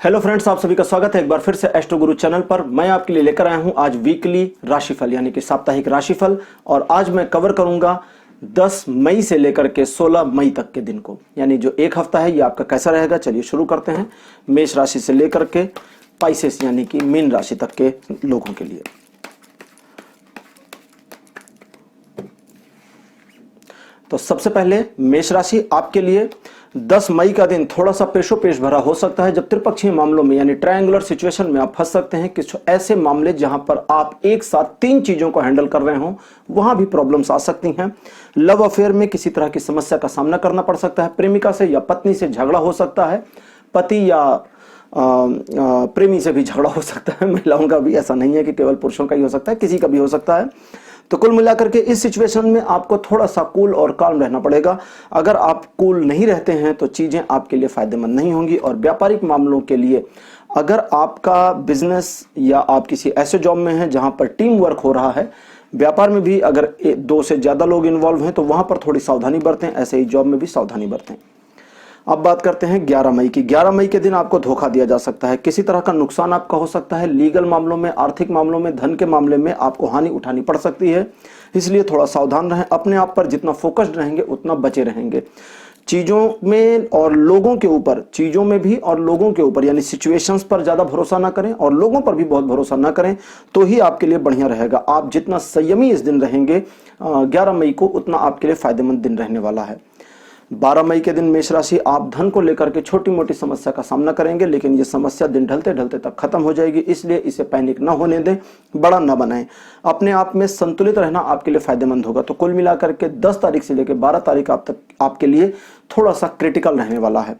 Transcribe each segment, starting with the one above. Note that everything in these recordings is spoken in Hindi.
हेलो फ्रेंड्स, आप सभी का स्वागत है एक बार फिर से एस्ट्रो गुरु चैनल पर। मैं आपके लिए लेकर आया हूं आज वीकली राशिफल यानी कि साप्ताहिक राशिफल। और आज मैं कवर करूंगा 10 मई से लेकर के 16 मई तक के दिन को, यानी जो एक हफ्ता है ये आपका कैसा रहेगा। चलिए शुरू करते हैं मेष राशि से लेकर के पाइसेस यानी कि मीन राशि तक के लोगों के लिए। तो सबसे पहले मेष राशि, आपके लिए 10 मई का दिन थोड़ा सा पेशोपेश भरा हो सकता है, जब त्रिपक्षीय मामलों में यानी ट्रायंगुलर सिचुएशन में आप फंस सकते हैं। कुछ ऐसे मामले जहां पर आप एक साथ 3 चीजों को हैंडल कर रहे हो, वहां भी प्रॉब्लम्स आ सकती हैं। लव अफेयर में किसी तरह की समस्या का सामना करना पड़ सकता है। प्रेमिका से या पत्नी से झगड़ा हो सकता है। पति या प्रेमी से भी झगड़ा हो सकता है। महिलाओं का भी, ऐसा नहीं है कि केवल पुरुषों का ही हो सकता है, किसी का भी हो सकता है। तो कुल मिलाकर के इस सिचुएशन में आपको थोड़ा सा कूल और काम रहना पड़ेगा। अगर आप कूल नहीं रहते हैं तो चीजें आपके लिए फायदेमंद नहीं होंगी। और व्यापारिक मामलों के लिए, अगर आपका बिजनेस या आप किसी ऐसे जॉब में हैं जहां पर टीम वर्क हो रहा है, व्यापार में भी अगर 2 से ज्यादा लोग इन्वॉल्व हैं तो वहां पर थोड़ी सावधानी बरतें। ऐसे ही जॉब में भी सावधानी बरतें। अब बात करते हैं 11 मई की। 11 मई के दिन आपको धोखा दिया जा सकता है। किसी तरह का नुकसान आपका हो सकता है। लीगल मामलों में, आर्थिक मामलों में, धन के मामले में आपको हानि उठानी पड़ सकती है। इसलिए थोड़ा सावधान रहें। अपने आप पर जितना फोकस्ड रहेंगे उतना बचे रहेंगे। चीजों में और लोगों के ऊपर, चीजों में भी और लोगों के ऊपर यानी सिचुएशंस पर ज्यादा भरोसा ना करें और लोगों पर भी बहुत भरोसा ना करें, तो ही आपके लिए बढ़िया रहेगा। आप जितना संयमी इस दिन रहेंगे 11 मई को, उतना आपके लिए फायदेमंद दिन रहने वाला है। 12 मई के दिन मेष राशि, आप धन को लेकर के छोटी मोटी समस्या का सामना करेंगे, लेकिन ये समस्या दिन ढलते ढलते तक खत्म हो जाएगी। इसलिए इसे पैनिक ना होने दें, बड़ा ना बनाएं। अपने आप में संतुलित रहना आपके लिए फायदेमंद होगा। तो कुल मिलाकर के 10 तारीख से लेकर 12 तारीख आप तक आपके लिए थोड़ा सा क्रिटिकल रहने वाला है।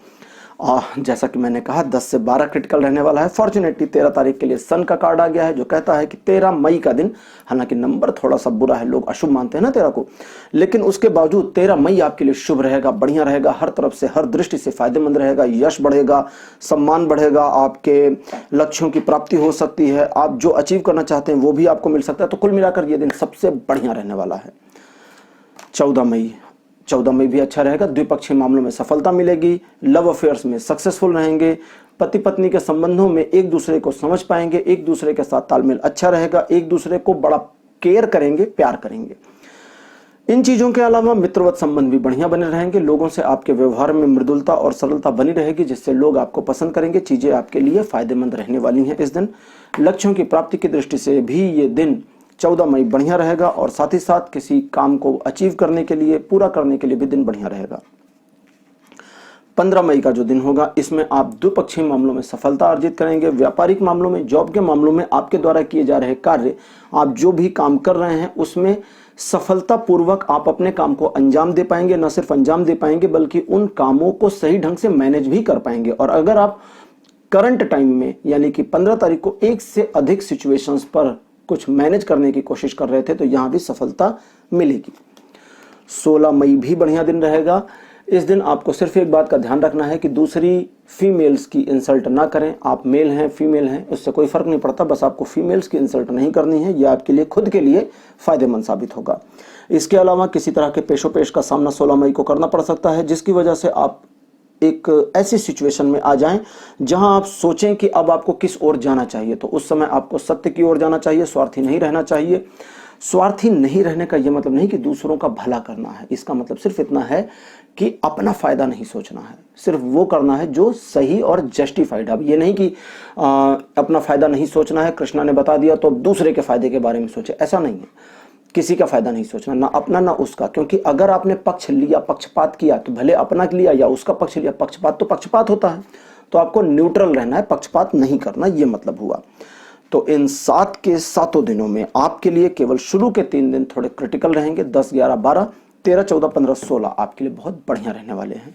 जैसा कि मैंने कहा 10 से 12 क्रिटिकल रहने वाला है। फॉर्चुनेटली 13 तारीख के लिए सन का कार्ड आ गया है, जो कहता है कि 13 मई का दिन, हालांकि नंबर थोड़ा सा बुरा है, लोग अशुभ मानते हैं ना 13 को, लेकिन उसके बावजूद 13 मई आपके लिए शुभ रहेगा, बढ़िया रहेगा। हर तरफ से, हर दृष्टि से फायदेमंद रहेगा। यश बढ़ेगा, सम्मान बढ़ेगा, आपके लक्ष्यों की प्राप्ति हो सकती है। आप जो अचीव करना चाहते हैं वो भी आपको मिल सकता है। तो कुल मिलाकर ये दिन सबसे बढ़िया रहने वाला है। 14 मई भी अच्छा रहेगा। द्विपक्षीय मामलों में सफलता मिलेगी। लव अफेयर्स में सक्सेसफुल रहेंगे। पति पत्नी के संबंधों में एक दूसरे को समझ पाएंगे, एक दूसरे के साथ तालमेल अच्छा रहेगा, एक दूसरे को बड़ा केयर करेंगे, प्यार करेंगे। इन चीजों के अलावा मित्रवत संबंध भी बढ़िया बने रहेंगे। लोगों से आपके व्यवहार में मृदुलता और सरलता बनी रहेगी, जिससे लोग आपको पसंद करेंगे। चीजें आपके लिए फायदेमंद रहने वाली हैं इस दिन। लक्ष्यों की प्राप्ति की दृष्टि से भी ये दिन 14 मई बढ़िया रहेगा, और साथ ही साथ किसी काम को अचीव करने के लिए, पूरा करने के लिए भी दिन बढ़िया रहेगा। 15 मई का जो दिन होगा, इसमें आप द्विपक्षीय मामलों में सफलता अर्जित करेंगे। व्यापारिक मामलों में, जॉब के मामलों में आपके द्वारा किए जा रहे कार्य, आप जो भी काम कर रहे हैं उसमें सफलतापूर्वक आप अपने काम को अंजाम दे पाएंगे। न सिर्फ अंजाम दे पाएंगे बल्कि उन कामों को सही ढंग से मैनेज भी कर पाएंगे। और अगर आप करंट टाइम में यानी कि 15 तारीख को एक से अधिक सिचुएशंस पर कुछ मैनेज करने की कोशिश कर रहे थे, तो यहां भी सफलता मिलेगी। 16 मई भी बढ़िया दिन रहेगा। इस दिन आपको सिर्फ एक बात का ध्यान रखना है कि दूसरी फीमेल्स की इंसल्ट ना करें। आप मेल हैं, फीमेल हैं, उससे कोई फर्क नहीं पड़ता, बस आपको फीमेल्स की इंसल्ट नहीं करनी है। यह आपके लिए, खुद के लिए फायदेमंद साबित होगा। इसके अलावा किसी तरह के पेशोपेश का सामना 16 मई को करना पड़ सकता है, जिसकी वजह से आप एक ऐसी सिचुएशन में आ जाएं जहां आप सोचें कि अब आपको किस ओर जाना चाहिए। तो उस समय आपको सत्य की ओर जाना चाहिए, स्वार्थी नहीं रहना चाहिए। स्वार्थी नहीं रहने का यह मतलब नहीं कि दूसरों का भला करना है। इसका मतलब सिर्फ इतना है कि अपना फायदा नहीं सोचना है, सिर्फ वो करना है जो सही और जस्टिफाइड है। अब ये नहीं कि अपना फायदा नहीं सोचना है, कृष्णा ने बता दिया तो अब दूसरे के फायदे के बारे में सोचे, ऐसा नहीं है। किसी का फायदा नहीं सोचना, ना अपना ना उसका, क्योंकि अगर आपने पक्ष लिया, पक्षपात किया, तो भले अपना लिया या उसका पक्ष लिया, पक्षपात तो पक्षपात होता है। तो आपको न्यूट्रल रहना है, पक्षपात नहीं करना, ये मतलब हुआ। तो इन 7 के 7 दिनों में आपके लिए केवल शुरू के 3 दिन थोड़े क्रिटिकल रहेंगे। 10, 11, 12, 13, 14, 15, 16 आपके लिए बहुत बढ़िया रहने वाले हैं।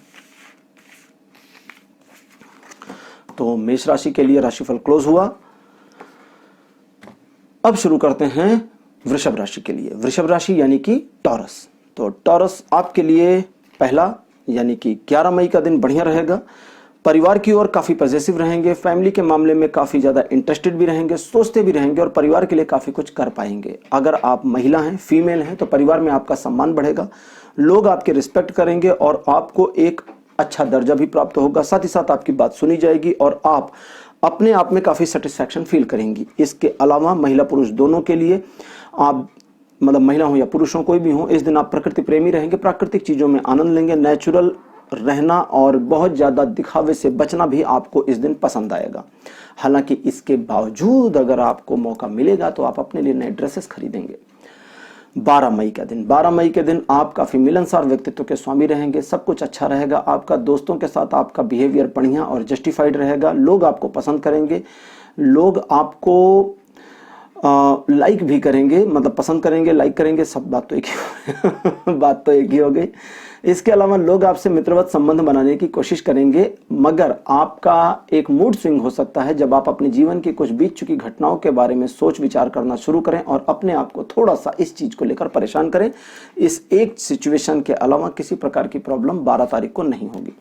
तो मेष राशि के लिए राशिफल क्लोज हुआ। अब शुरू करते हैं वृषभ राशि के लिए। वृषभ राशि यानी कि टॉरस। तो टॉरस आपके लिए पहला यानी कि 11 मई का दिन बढ़िया रहेगा। परिवार की ओर काफी पॉजिटिव रहेंगे। फैमिली के मामले में काफी ज्यादा इंटरेस्टेड भी रहेंगे, सोचते भी रहेंगे और परिवार के लिए काफी कुछ कर पाएंगे। अगर आप महिला हैं, फीमेल हैं, तो परिवार में आपका सम्मान बढ़ेगा। लोग आपके रिस्पेक्ट करेंगे और आपको एक अच्छा दर्जा भी प्राप्त होगा, साथ ही साथ आपकी बात सुनी जाएगी और आप अपने आप में काफ़ी सेटिस्फैक्शन फील करेंगी। इसके अलावा महिला पुरुष दोनों के लिए आप मतलब महिला हो या पुरुष हो, कोई भी हो, इस दिन आप प्रकृति प्रेमी रहेंगे, प्राकृतिक चीज़ों में आनंद लेंगे, नेचुरल रहना और बहुत ज़्यादा दिखावे से बचना भी आपको इस दिन पसंद आएगा। हालांकि इसके बावजूद अगर आपको मौका मिलेगा तो आप अपने लिए नए ड्रेसेस खरीदेंगे। 12 मई का दिन, 12 मई के दिन आप काफ़ी मिलनसार व्यक्तित्व के स्वामी रहेंगे, सब कुछ अच्छा रहेगा आपका, दोस्तों के साथ आपका बिहेवियर बढ़िया और जस्टिफाइड रहेगा, लोग आपको पसंद करेंगे, लोग आपको लाइक भी करेंगे, मतलब पसंद करेंगे, लाइक करेंगे, सब बात तो एक ही बात तो एक ही हो गई। इसके अलावा लोग आपसे मित्रवत संबंध बनाने की कोशिश करेंगे, मगर आपका एक मूड स्विंग हो सकता है जब आप अपने जीवन की कुछ बीत चुकी घटनाओं के बारे में सोच विचार करना शुरू करें और अपने आप को थोड़ा सा इस चीज को लेकर परेशान करें। इस एक सिचुएशन के अलावा किसी प्रकार की प्रॉब्लम 12 तारीख को नहीं होगी।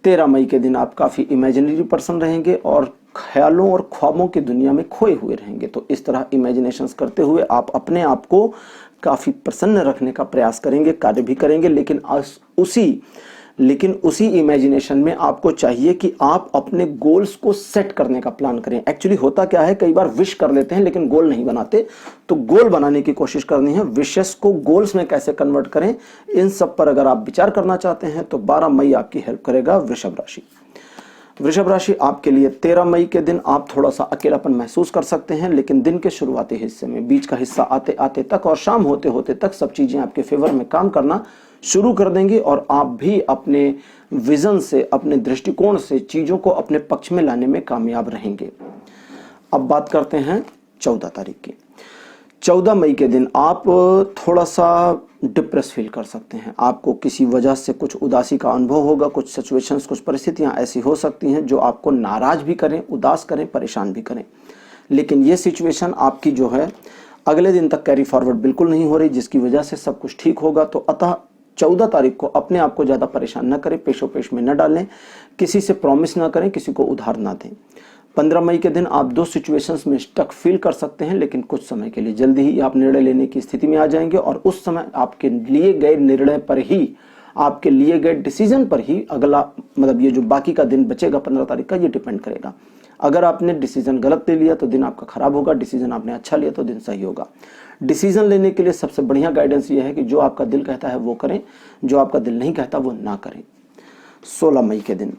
13 मई के दिन आप काफ़ी इमेजिनरी पर्सन रहेंगे और ख्यालों और ख्वाबों की दुनिया में खोए हुए रहेंगे। तो इस तरह इमेजिनेशंस करते हुए आप अपने आप को काफ़ी प्रसन्न रखने का प्रयास करेंगे, कार्य भी करेंगे, लेकिन उसी इमेजिनेशन में आपको चाहिए कि आप अपने गोल्स को सेट करने का प्लान करें। एक्चुअली होता क्या है, कई बार विश कर लेते हैं लेकिन गोल नहीं बनाते, तो गोल बनाने की कोशिश करनी है। विशेस को गोल्स में कैसे कन्वर्ट करें, इन सब पर अगर आप विचार करना चाहते हैं तो 12 मई आपकी हेल्प करेगा। वृषभ राशि, वृषभ राशि आपके लिए 13 मई के दिन आप थोड़ा सा अकेलापन महसूस कर सकते हैं, लेकिन दिन के शुरुआती हिस्से में, बीच का हिस्सा आते आते तक और शाम होते होते तक सब चीजें आपके फेवर में काम करना शुरू कर देंगी और आप भी अपने विजन से, अपने दृष्टिकोण से चीजों को अपने पक्ष में लाने में कामयाब रहेंगे। अब बात करते हैं 14 तारीख की। 14 मई के दिन आप थोड़ा सा डिप्रेस फील कर सकते हैं, आपको किसी वजह से कुछ उदासी का अनुभव होगा, कुछ सिचुएशंस, कुछ परिस्थितियां ऐसी हो सकती हैं जो आपको नाराज भी करें, उदास करें, परेशान भी करें। लेकिन ये सिचुएशन आपकी जो है अगले दिन तक कैरी फॉरवर्ड बिल्कुल नहीं हो रही, जिसकी वजह से सब कुछ ठीक होगा। तो अतः 14 तारीख को अपने आप को ज़्यादा परेशान न करें, पेशो पेश में न डालें, किसी से प्रॉमिस ना करें, किसी को उधार ना दें। 15 मई के दिन आप 2 सिचुएशंस में स्टक फील कर सकते हैं, लेकिन कुछ समय के लिए जल्दी ही आप निर्णय लेने की स्थिति में आ जाएंगे और उस समय आपके लिए गए निर्णय पर ही, आपके लिए गए डिसीजन पर ही अगला मतलब ये जो बाकी का दिन बचेगा 15 तारीख का, ये डिपेंड करेगा। अगर आपने डिसीजन गलत ले लिया तो दिन आपका खराब होगा, डिसीजन आपने अच्छा लिया तो दिन सही होगा। डिसीजन लेने के लिए सबसे बढ़िया गाइडेंस ये है कि जो आपका दिल कहता है वो करें, जो आपका दिल नहीं कहता वो ना करें। 16 मई के दिन,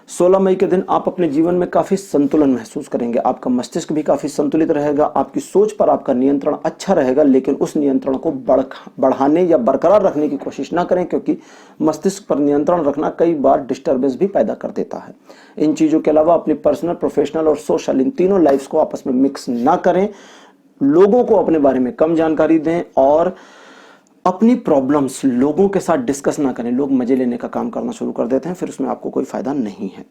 16 मई के दिन आप अपने जीवन में काफ़ी संतुलन महसूस करेंगे, आपका मस्तिष्क भी काफ़ी संतुलित रहेगा, आपकी सोच पर आपका नियंत्रण अच्छा रहेगा, लेकिन उस नियंत्रण को बढ़ाने या बरकरार रखने की कोशिश ना करें, क्योंकि मस्तिष्क पर नियंत्रण रखना कई बार डिस्टर्बेंस भी पैदा कर देता है। इन चीज़ों के अलावा अपनी पर्सनल, प्रोफेशनल और सोशल, इन तीनों लाइफ्स को आपस में मिक्स ना करें, लोगों को अपने बारे में कम जानकारी दें और अपनी प्रॉब्लम्स लोगों के साथ डिस्कस ना करें। लोग मजे लेने का काम करना शुरू कर देते हैं, फिर उसमें आपको कोई फायदा नहीं है।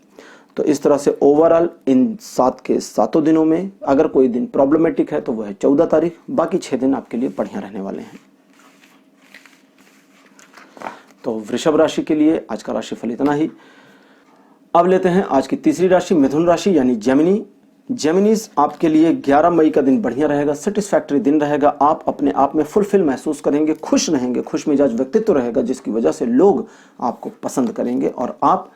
तो इस तरह से ओवरऑल इन 7 के 7 दिनों में अगर कोई दिन प्रॉब्लमेटिक है तो वह है 14 तारीख, बाकी 6 दिन आपके लिए बढ़िया रहने वाले हैं। तो वृषभ राशि के लिए आज का राशिफल इतना ही। अब लेते हैं आज की तीसरी राशि, मिथुन राशि यानी जेमिनी। जेमिनीज आपके लिए 11 मई का दिन बढ़िया रहेगा, सेटिस्फैक्टरी दिन रहेगा, आप अपने आप में फुलफिल महसूस करेंगे, खुश रहेंगे, खुश मिजाज व्यक्तित्व रहेगा, जिसकी वजह से लोग आपको पसंद करेंगे और आप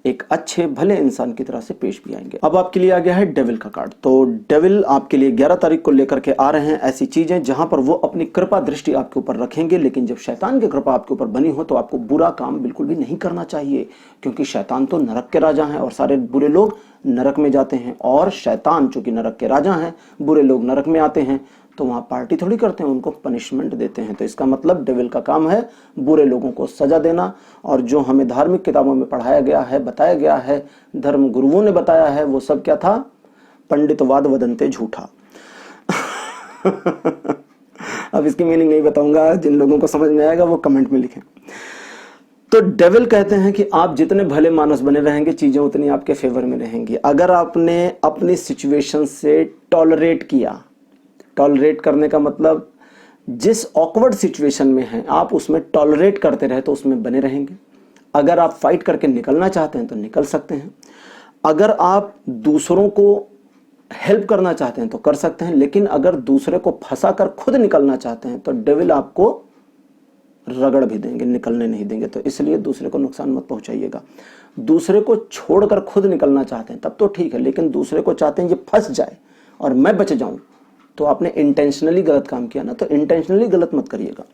एक अच्छे भले इंसान की तरह से पेश भी आएंगे। अब आपके लिए आ गया है डेविल का कार्ड। तो डेविल आपके लिए 11 तारीख को लेकर के आ रहे हैं ऐसी चीजें जहां पर वो अपनी कृपा दृष्टि आपके ऊपर रखेंगे, लेकिन जब शैतान की कृपा आपके ऊपर बनी हो तो आपको बुरा काम बिल्कुल भी नहीं करना चाहिए, क्योंकि शैतान तो नरक के राजा हैं और सारे बुरे लोग नरक में जाते हैं, और शैतान चूंकि नरक के राजा हैं, बुरे लोग नरक में आते हैं, तो वहां पार्टी थोड़ी करते हैं, उनको पनिशमेंट देते हैं। तो इसका मतलब डेविल का काम है बुरे लोगों को सजा देना, और जो हमें धार्मिक किताबों में पढ़ाया गया है, बताया गया है, धर्म गुरुओं ने बताया है, वो सब क्या था? पंडितवाद वदंते झूठा। अब इसकी मीनिंग नहीं बताऊंगा, जिन लोगों को समझ में आएगा वो कमेंट में लिखें। तो डेविल कहते हैं कि आप जितने भले मानस बने रहेंगे, चीजें उतनी आपके फेवर में रहेंगी। अगर आपने अपनी सिचुएशन से टॉलरेट किया, टॉलरेट करने का मतलब जिस ऑकवर्ड सिचुएशन में हैं आप उसमें टॉलरेट करते रहे तो उसमें बने रहेंगे। अगर आप फाइट करके निकलना चाहते हैं तो निकल सकते हैं, अगर आप दूसरों को हेल्प करना चाहते हैं तो कर सकते हैं, लेकिन अगर दूसरे को फंसा कर खुद निकलना चाहते हैं तो डेविल आपको रगड़ भी देंगे, निकलने नहीं देंगे। तो इसलिए दूसरे को नुकसान मत पहुंचाइएगा। दूसरे को छोड़कर खुद निकलना चाहते हैं तब तो ठीक है, लेकिन दूसरे को चाहते हैं ये फंस जाए और मैं बच जाऊं, तो आपने इंटेंशनली गलत काम किया ना। तो इंटेंशनली गलत मत करिएगा।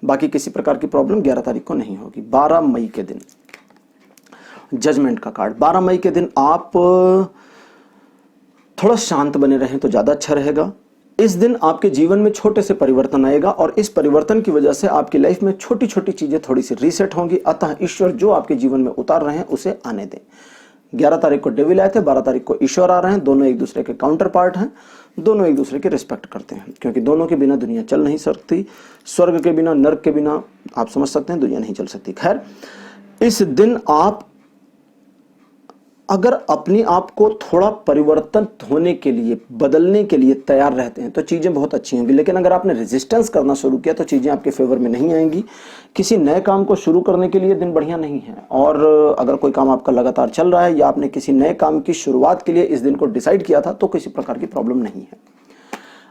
बाकी किसी प्रकार की प्रॉब्लम 11 तारीख को नहीं होगी। 12 मई के दिन जजमेंट का कार्ड। 12 मई के दिन आप थोड़ा शांत बने रहें तो ज्यादा अच्छा रहेगा। इस दिन आपके जीवन में छोटे से परिवर्तन आएगा और इस परिवर्तन की वजह से आपकी लाइफ में छोटी छोटी चीजें थोड़ी सी रीसेट होंगी। अतः ईश्वर जो आपके जीवन में उतार रहे हैं उसे आने दें। 11 तारीख को डेविल आए थे, 12 तारीख को ईश्वर आ रहे हैं। दोनों एक दूसरे के काउंटर पार्ट हैं, दोनों एक दूसरे के रिस्पेक्ट करते हैं, क्योंकि दोनों के बिना दुनिया चल नहीं सकती। स्वर्ग के बिना, नर्क के बिना आप समझ सकते हैं दुनिया नहीं चल सकती। खैर, इस दिन आप अगर अपने आप को थोड़ा परिवर्तन होने के लिए, बदलने के लिए तैयार रहते हैं तो चीजें बहुत अच्छी होंगी। लेकिन अगर आपने रेजिस्टेंस करना शुरू किया तो चीजें आपके फेवर में नहीं आएंगी। किसी नए काम को शुरू करने के लिए दिन बढ़िया नहीं है। और अगर कोई काम आपका लगातार चल रहा है या आपने किसी नए काम की शुरुआत के लिए इस दिन को डिसाइड किया था तो किसी प्रकार की प्रॉब्लम नहीं है।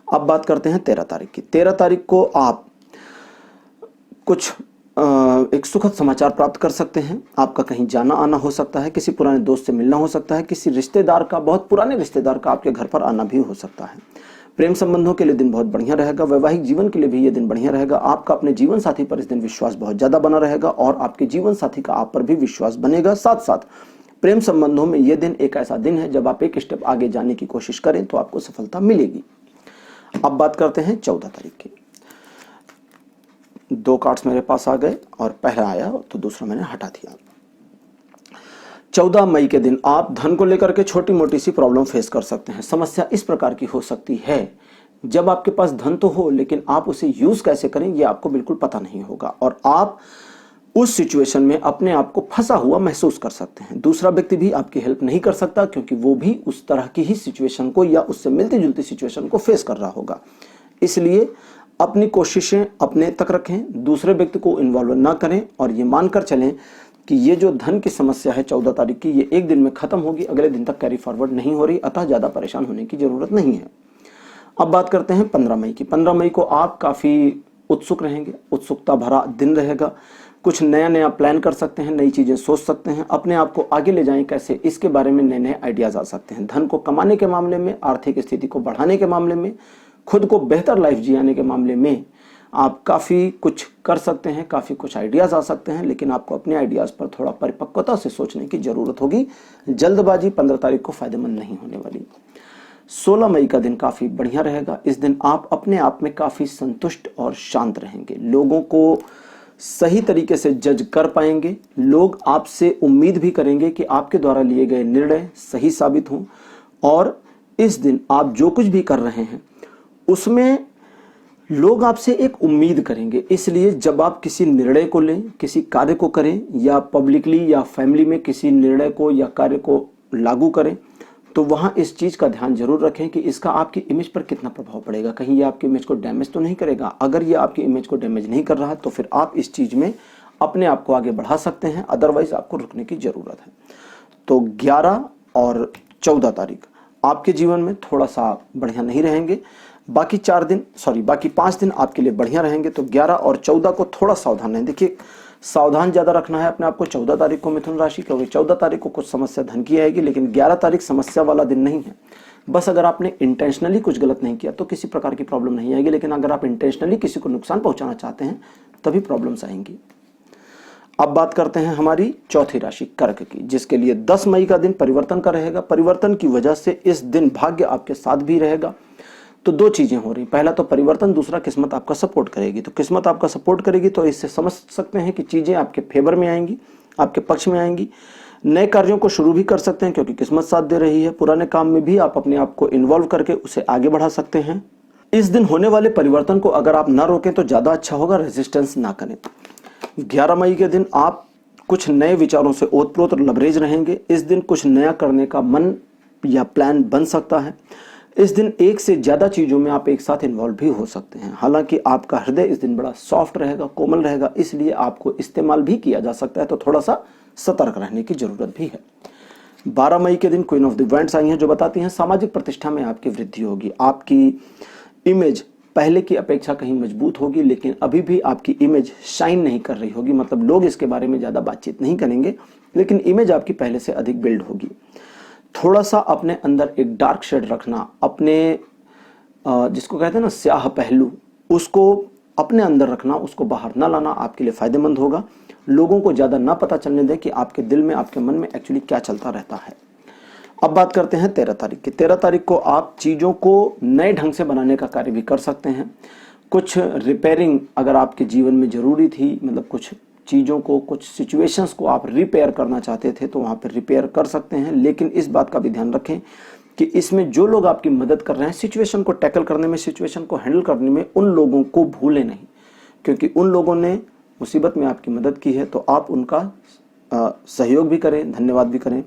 अब बात करते हैं 13 तारीख की। 13 तारीख को आप कुछ एक सुखद समाचार प्राप्त कर सकते हैं। आपका कहीं जाना आना हो सकता है, किसी पुराने दोस्त से मिलना हो सकता है, किसी रिश्तेदार का, बहुत पुराने रिश्तेदार का आपके घर पर आना भी हो सकता है। प्रेम संबंधों के लिए दिन बहुत बढ़िया रहेगा। वैवाहिक जीवन के लिए भी यह दिन बढ़िया रहेगा। आपका अपने जीवन साथी पर इस दिन विश्वास बहुत ज्यादा बना रहेगा और आपके जीवन साथी का आप पर भी विश्वास बनेगा। साथ साथ प्रेम संबंधों में यह दिन एक ऐसा दिन है जब आप एक स्टेप आगे जाने की कोशिश करें तो आपको सफलता मिलेगी। अब बात करते हैं 14 तारीख की। 2 कार्ड्स मेरे पास आ गए और पहला आया तो दूसरा मैंने हटा दिया। 14 मई के दिन आप धन को लेकर के छोटी मोटी सी प्रॉब्लम फेस कर सकते हैं। समस्या इस प्रकार की हो सकती है, जब आपके पास धन तो हो लेकिन आप उसे यूज कैसे करें ये आपको बिल्कुल पता नहीं होगा और आप उस सिचुएशन में अपने आप को फंसा हुआ महसूस कर सकते हैं। दूसरा व्यक्ति भी आपकी हेल्प नहीं कर सकता क्योंकि वो भी उस तरह की ही सिचुएशन को या उससे मिलती जुलती सिचुएशन को फेस कर रहा होगा। इसलिए अपनी कोशिशें अपने तक रखें, दूसरे व्यक्ति को इन्वॉल्व ना करें और ये मानकर चलें कि ये जो धन की समस्या है 14 तारीख की, ये एक दिन में खत्म होगी, अगले दिन तक कैरी फॉरवर्ड नहीं हो रही। अतः ज्यादा परेशान होने की जरूरत नहीं है। अब बात करते हैं 15 मई की। 15 मई को आप काफी उत्सुक रहेंगे, उत्सुकता भरा दिन रहेगा। कुछ नया नया प्लान कर सकते हैं, नई चीजें सोच सकते हैं, अपने आप को आगे ले जाएं कैसे, इसके बारे में नए नए आइडियाज आ सकते हैं। धन को कमाने के मामले में, आर्थिक स्थिति को बढ़ाने के मामले में, खुद को बेहतर लाइफ जियाने के मामले में आप काफी कुछ कर सकते हैं, काफी कुछ आइडियाज आ सकते हैं। लेकिन आपको अपने आइडियाज पर थोड़ा परिपक्वता से सोचने की जरूरत होगी। जल्दबाजी 15 तारीख को फायदेमंद नहीं होने वाली। 16 मई का दिन काफी बढ़िया रहेगा। इस दिन आप अपने आप में काफी संतुष्ट और शांत रहेंगे। लोगों को सही तरीके से जज कर पाएंगे। लोग आपसे उम्मीद भी करेंगे कि आपके द्वारा लिए गए निर्णय सही साबित हों। और इस दिन आप जो कुछ भी कर रहे हैं उसमें लोग आपसे एक उम्मीद करेंगे। इसलिए जब आप किसी निर्णय को लें, किसी कार्य को करें या पब्लिकली या फैमिली में किसी निर्णय को या कार्य को लागू करें तो वहां इस चीज का ध्यान जरूर रखें कि इसका आपकी इमेज पर कितना प्रभाव पड़ेगा। कहीं ये आपकी इमेज को डैमेज तो नहीं करेगा। अगर ये आपकी इमेज को डैमेज नहीं कर रहा है तो फिर आप इस चीज में अपने आप को आगे बढ़ा सकते हैं, अदरवाइज आपको रुकने की जरूरत है। तो 11 और 14 तारीख आपके जीवन में थोड़ा सा बढ़िया नहीं रहेंगे। बाकी 5 दिन आपके लिए बढ़िया रहेंगे। तो 11 और 14 को थोड़ा सावधान रहें। देखिए, सावधान ज्यादा रखना है अपने आप को 14 तारीख को मिथुन राशि, क्योंकि 14 तारीख को कुछ समस्या धन की आएगी, लेकिन 11 तारीख समस्या वाला दिन नहीं है। बस अगर आपने इंटेंशनली कुछ गलत नहीं किया तो किसी प्रकार की प्रॉब्लम नहीं आएगी, लेकिन अगर आप इंटेंशनली किसी को नुकसान पहुंचाना चाहते हैं तभी प्रॉब्लम्स आएंगी। अब बात करते हैं हमारी चौथी राशि कर्क की, जिसके लिए 10 मई का दिन परिवर्तन का रहेगा। परिवर्तन की वजह से इस दिन भाग्य आपके साथ भी रहेगा। तो 2 चीजें हो रही, पहला तो परिवर्तन, दूसरा किस्मत आपका सपोर्ट करेगी। तो किस्मत आपका सपोर्ट करेगी तो इससे समझ सकते हैं कि चीजें आपके फेवर में आएंगी, आपके पक्ष में आएंगी। नए कार्यों को शुरू भी कर सकते हैं क्योंकि किस्मत साथ दे रही है। पुराने काम में भी आप अपने आप को इन्वॉल्व करके उसे आगे बढ़ा सकते हैं। इस दिन होने वाले परिवर्तन को अगर आप ना रोकें तो ज्यादा अच्छा होगा, रेजिस्टेंस ना करें। 11 मई के दिन आप कुछ नए विचारों से ओतप्रोत और लबरेज रहेंगे। इस दिन कुछ नया करने का मन या प्लान बन सकता है। इस दिन एक से ज्यादा चीजों में आप एक साथ इन्वॉल्व भी हो सकते हैं। हालांकि आपका हृदय इस दिन बड़ा सॉफ्ट रहेगा, कोमल रहेगा, इसलिए आपको इस्तेमाल भी किया जा सकता है। तो थोड़ा सा सतर्क रहने की जरूरत भी है। 12 मई के दिन क्वीन ऑफ द वैंड्स आई हैं जो बताती हैं सामाजिक प्रतिष्ठा में आपकी वृद्धि होगी। आपकी इमेज पहले की अपेक्षा कहीं मजबूत होगी, लेकिन अभी भी आपकी इमेज शाइन नहीं कर रही होगी, मतलब लोग इसके बारे में ज़्यादा बातचीत नहीं करेंगे, लेकिन इमेज आपकी पहले से अधिक बिल्ड होगी। थोड़ा सा अपने अंदर एक डार्क शेड रखना, अपने जिसको कहते हैं ना स्याह पहलू, उसको अपने अंदर रखना, उसको बाहर ना लाना आपके लिए फायदेमंद होगा। लोगों को ज़्यादा ना पता चलने दें कि आपके दिल में, आपके मन में एक्चुअली क्या चलता रहता है। अब बात करते हैं 13 तारीख की। 13 तारीख को आप चीज़ों को नए ढंग से बनाने का कार्य भी कर सकते हैं। कुछ रिपेयरिंग अगर आपके जीवन में ज़रूरी थी, मतलब कुछ चीज़ों को, कुछ सिचुएशंस को आप रिपेयर करना चाहते थे, तो वहाँ पर रिपेयर कर सकते हैं। लेकिन इस बात का भी ध्यान रखें कि इसमें जो लोग आपकी मदद कर रहे हैं सिचुएशन को टैकल करने में, सिचुएशन को हैंडल करने में, उन लोगों को भूलें नहीं, क्योंकि उन लोगों ने मुसीबत में आपकी मदद की है, तो आप उनका सहयोग भी करें, धन्यवाद भी करें।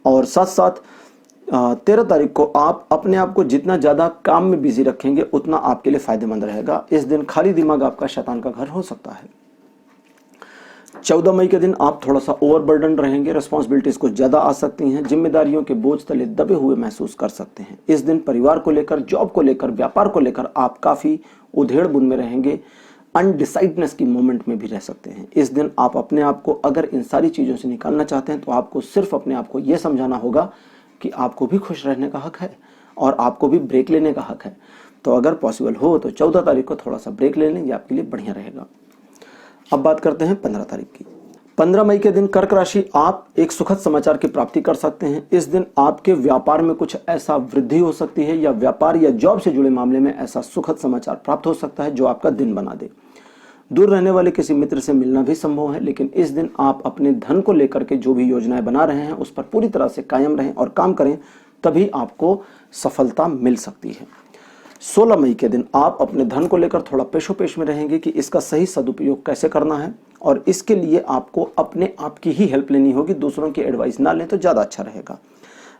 और साथ साथ 13 तारीख को आप अपने आप को जितना ज़्यादा काम में बिजी रखेंगे उतना आपके लिए फायदेमंद रहेगा। इस दिन खाली दिमाग आपका शैतान का घर हो सकता है। 14 मई के दिन आप थोड़ा सा ओवरबर्डन रहेंगे, रिस्पॉन्सिबिलिटीज को ज़्यादा आ सकती हैं, जिम्मेदारियों के बोझ तले दबे हुए महसूस कर सकते हैं। इस दिन परिवार को लेकर, जॉब को लेकर, व्यापार को लेकर आप काफ़ी उधेड़ बुन में रहेंगे, अनडिसाइडनेस की मोमेंट में भी रह सकते हैं। इस दिन आप अपने आप को अगर इन सारी चीज़ों से निकालना चाहते हैं तो आपको सिर्फ अपने आप को यह समझाना होगा कि आपको भी खुश रहने का हक है और आपको भी ब्रेक लेने का हक है। तो अगर पॉसिबल हो तो 14 तारीख को थोड़ा सा ब्रेक ले लें, ये आपके लिए बढ़िया रहेगा। अब बात करते हैं 15 तारीख की। 15 मई के दिन कर्क राशि, आप एक सुखद समाचार की प्राप्ति कर सकते हैं। इस दिन आपके व्यापार में कुछ ऐसा वृद्धि हो सकती है या व्यापार या जॉब से जुड़े मामले में ऐसा सुखद समाचार प्राप्त हो सकता है जो आपका दिन बना दे। दूर रहने वाले किसी मित्र से मिलना भी संभव है, लेकिन इस दिन आप अपने धन को लेकर के जो भी योजनाएं बना रहे हैं उस पर पूरी तरह से कायम रहें और काम करें, तभी आपको सफलता मिल सकती है। 16 मई के दिन आप अपने धन को लेकर थोड़ा पेशोपेश में रहेंगे कि इसका सही सदुपयोग कैसे करना है, और इसके लिए आपको अपने आप की ही हेल्प लेनी होगी, दूसरों की एडवाइस ना लें तो ज़्यादा अच्छा रहेगा।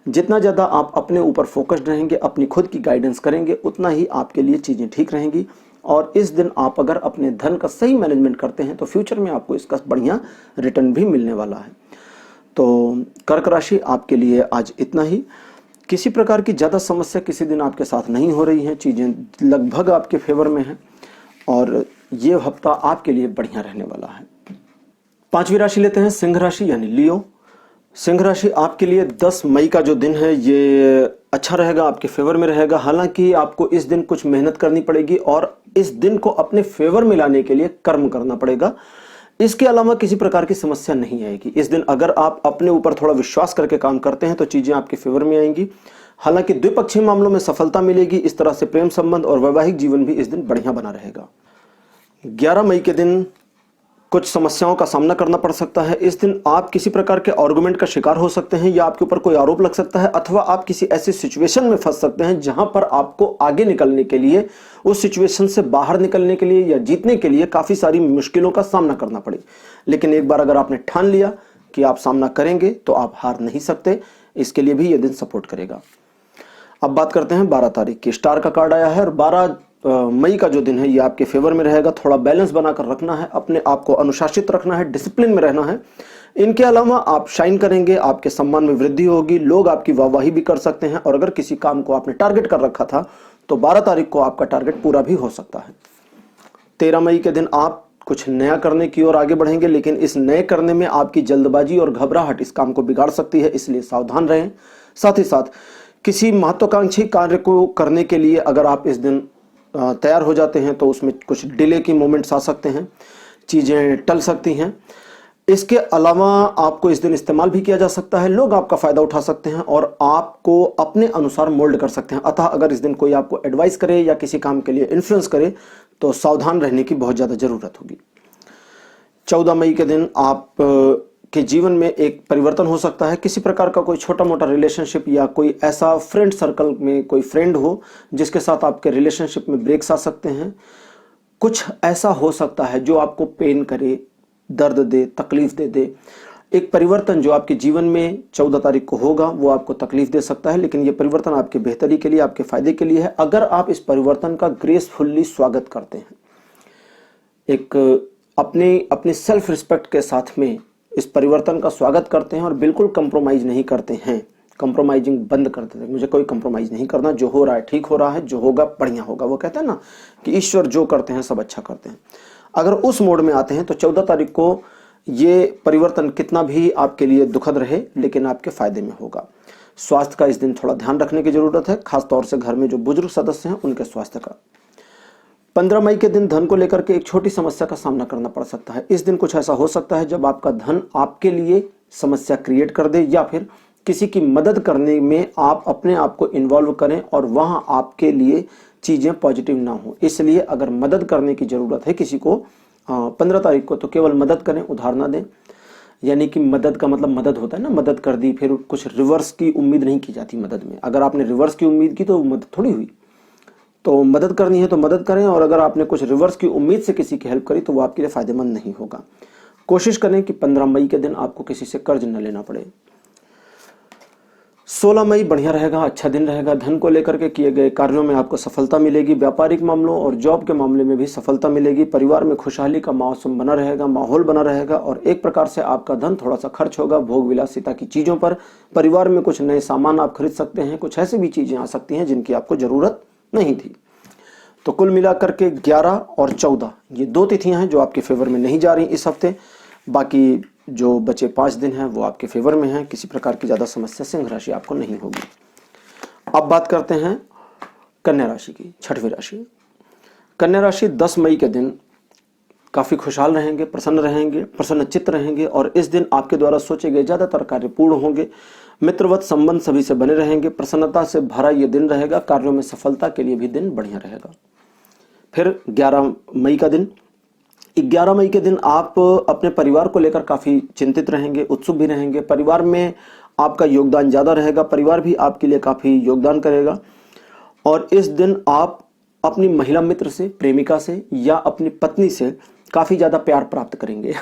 जितना ज़्यादा आप अपने ऊपर फोकस्ड रहेंगे, अपनी खुद की गाइडेंस करेंगे, उतना ही आपके लिए चीज़ें ठीक रहेंगी। और इस दिन आप अगर अपने धन का सही मैनेजमेंट करते हैं तो फ्यूचर में आपको इसका बढ़िया रिटर्न भी मिलने वाला है। तो कर्क राशि, आपके लिए आज इतना ही। किसी प्रकार की ज़्यादा समस्या किसी दिन आपके साथ नहीं हो रही है, चीज़ें लगभग आपके फेवर में हैं और ये हफ्ता आपके लिए बढ़िया रहने वाला है। 5वीं राशि लेते हैं, सिंह राशि यानी लियो। सिंह राशि, आपके लिए 10 मई का जो दिन है ये अच्छा रहेगा, आपके फेवर में रहेगा। हालांकि आपको इस दिन कुछ मेहनत करनी पड़ेगी और इस दिन को अपने फेवर में लाने के लिए कर्म करना पड़ेगा। इसके अलावा किसी प्रकार की समस्या नहीं आएगी। इस दिन अगर आप अपने ऊपर थोड़ा विश्वास करके काम करते हैं तो चीजें आपके फेवर में आएंगी। हालांकि द्विपक्षीय मामलों में सफलता मिलेगी। इस तरह से प्रेम संबंध और वैवाहिक जीवन भी इस दिन बढ़िया बना रहेगा। 11 मई के दिन कुछ समस्याओं का सामना करना पड़ सकता है। इस दिन आप किसी प्रकार के आर्गुमेंट का शिकार हो सकते हैं या आपके ऊपर कोई आरोप लग सकता है, अथवा आप किसी ऐसी सिचुएशन में फंस सकते हैं जहां पर आपको आगे निकलने के लिए, उस सिचुएशन से बाहर निकलने के लिए या जीतने के लिए काफी सारी मुश्किलों का सामना करना पड़े। लेकिन एक बार अगर आपने ठान लिया कि आप सामना करेंगे तो आप हार नहीं सकते। इसके लिए भी यह दिन सपोर्ट करेगा। अब बात करते हैं 12 तारीख की। स्टार का कार्ड आया है और 12 मई का जो दिन है ये आपके फेवर में रहेगा। थोड़ा बैलेंस बनाकर रखना है, अपने आप को अनुशासित रखना है, डिसिप्लिन में रहना है। इनके अलावा आप शाइन करेंगे, आपके सम्मान में वृद्धि होगी, लोग आपकी वाहवाही भी कर सकते हैं। और अगर किसी काम को आपने टारगेट कर रखा था तो 12 तारीख को आपका टारगेट पूरा भी हो सकता है। 13 मई के दिन आप कुछ नया करने की ओर आगे बढ़ेंगे, लेकिन इस नए करने में आपकी जल्दबाजी और घबराहट इस काम को बिगाड़ सकती है, इसलिए सावधान रहें। साथ ही साथ किसी महत्वाकांक्षी कार्य को करने के लिए अगर आप इस दिन तैयार हो जाते हैं तो उसमें कुछ डिले की मोमेंट्स आ सकते हैं, चीज़ें टल सकती हैं। इसके अलावा आपको इस दिन इस्तेमाल भी किया जा सकता है, लोग आपका फ़ायदा उठा सकते हैं और आपको अपने अनुसार मोल्ड कर सकते हैं। अतः अगर इस दिन कोई आपको एडवाइस करे या किसी काम के लिए इन्फ्लुएंस करे तो सावधान रहने की बहुत ज़्यादा ज़रूरत होगी। 14 मई के दिन आप के जीवन में एक परिवर्तन हो सकता है। किसी प्रकार का कोई छोटा मोटा रिलेशनशिप या कोई ऐसा फ्रेंड सर्कल में कोई फ्रेंड हो जिसके साथ आपके रिलेशनशिप में ब्रेक्स आ सकते हैं। कुछ ऐसा हो सकता है जो आपको पेन करे, दर्द दे, तकलीफ दे। एक परिवर्तन जो आपके जीवन में 14 तारीख को होगा वो आपको तकलीफ दे सकता है, लेकिन ये परिवर्तन आपके बेहतरी के लिए, आपके फायदे के लिए है अगर आप इस परिवर्तन का ग्रेसफुल्ली स्वागत करते हैं। एक अपने सेल्फ रिस्पेक्ट के साथ में इस परिवर्तन का स्वागत करते हैं और बिल्कुल कंप्रोमाइज नहीं करते हैं। कंप्रोमाइजिंग बंद कर देते हैं, मुझे कोई कंप्रोमाइज नहीं करना, जो हो रहा है ठीक हो रहा है, जो होगा बढ़िया होगा। वो कहते हैं ना कि ईश्वर जो करते हैं सब अच्छा करते हैं। अगर उस मोड में आते हैं तो 14 तारीख को ये परिवर्तन कितना भी आपके लिए दुखद रहे लेकिन आपके फायदे में होगा। स्वास्थ्य का इस दिन थोड़ा ध्यान रखने की जरूरत है, खासतौर से घर में जो बुजुर्ग सदस्य हैं उनके स्वास्थ्य का। 15 मई के दिन धन को लेकर के एक छोटी समस्या का सामना करना पड़ सकता है। इस दिन कुछ ऐसा हो सकता है जब आपका धन आपके लिए समस्या क्रिएट कर दे, या फिर किसी की मदद करने में आप अपने आप को इन्वॉल्व करें और वहां आपके लिए चीजें पॉजिटिव ना हो। इसलिए अगर मदद करने की जरूरत है किसी को 15 तारीख को, तो केवल मदद करें, उधार ना दें। यानी कि मदद का मतलब मदद होता है ना, मदद कर दी फिर कुछ रिवर्स की उम्मीद नहीं की जाती मदद में। अगर आपने रिवर्स की उम्मीद की तो मदद थोड़ी हुई। तो मदद करनी है तो मदद करें, और अगर आपने कुछ रिवर्स की उम्मीद से किसी की हेल्प करी तो वो आपके लिए फायदेमंद नहीं होगा। कोशिश करें कि 15 मई के दिन आपको किसी से कर्ज न लेना पड़े। 16 मई बढ़िया रहेगा, अच्छा दिन रहेगा। धन को लेकर के किए गए कार्यों में आपको सफलता मिलेगी। व्यापारिक मामलों और जॉब के मामले में भी सफलता मिलेगी। परिवार में खुशहाली का मौसम बना रहेगा, माहौल बना रहेगा, और एक प्रकार से आपका धन थोड़ा सा खर्च होगा भोग विलासिता की चीजों पर। परिवार में कुछ नए सामान आप खरीद सकते हैं, कुछ ऐसी भी चीजें आ सकती हैं जिनकी आपको जरूरत नहीं थी। तो कुल मिलाकर के 11 और 14 ये 2 तिथियां हैं जो आपके फेवर में नहीं जा रही इस हफ्ते। बाकी जो बचे 5 दिन हैं वो आपके फेवर में हैं। किसी प्रकार की ज्यादा समस्या सिंह राशि आपको नहीं होगी। अब बात करते हैं कन्या राशि की, छठवीं राशि। कन्या राशि 10 मई के दिन काफी खुशहाल रहेंगे, प्रसन्न रहेंगे, प्रसन्नचित्त रहेंगे, और इस दिन आपके द्वारा सोचे गए ज्यादातर कार्य पूर्ण होंगे। मित्रवत संबंध सभी से बने रहेंगे। प्रसन्नता से भरा ये दिन रहेगा। कार्यों में सफलता के लिए भी दिन बढ़िया रहेगा। फिर 11 मई का दिन, 11 मई के दिन आप अपने परिवार को लेकर काफी चिंतित रहेंगे, उत्सुक भी रहेंगे। परिवार में आपका योगदान ज्यादा रहेगा, परिवार भी आपके लिए काफी योगदान करेगा। और इस दिन आप अपनी महिला मित्र से, प्रेमिका से या अपनी पत्नी से काफी ज्यादा प्यार प्राप्त करेंगे।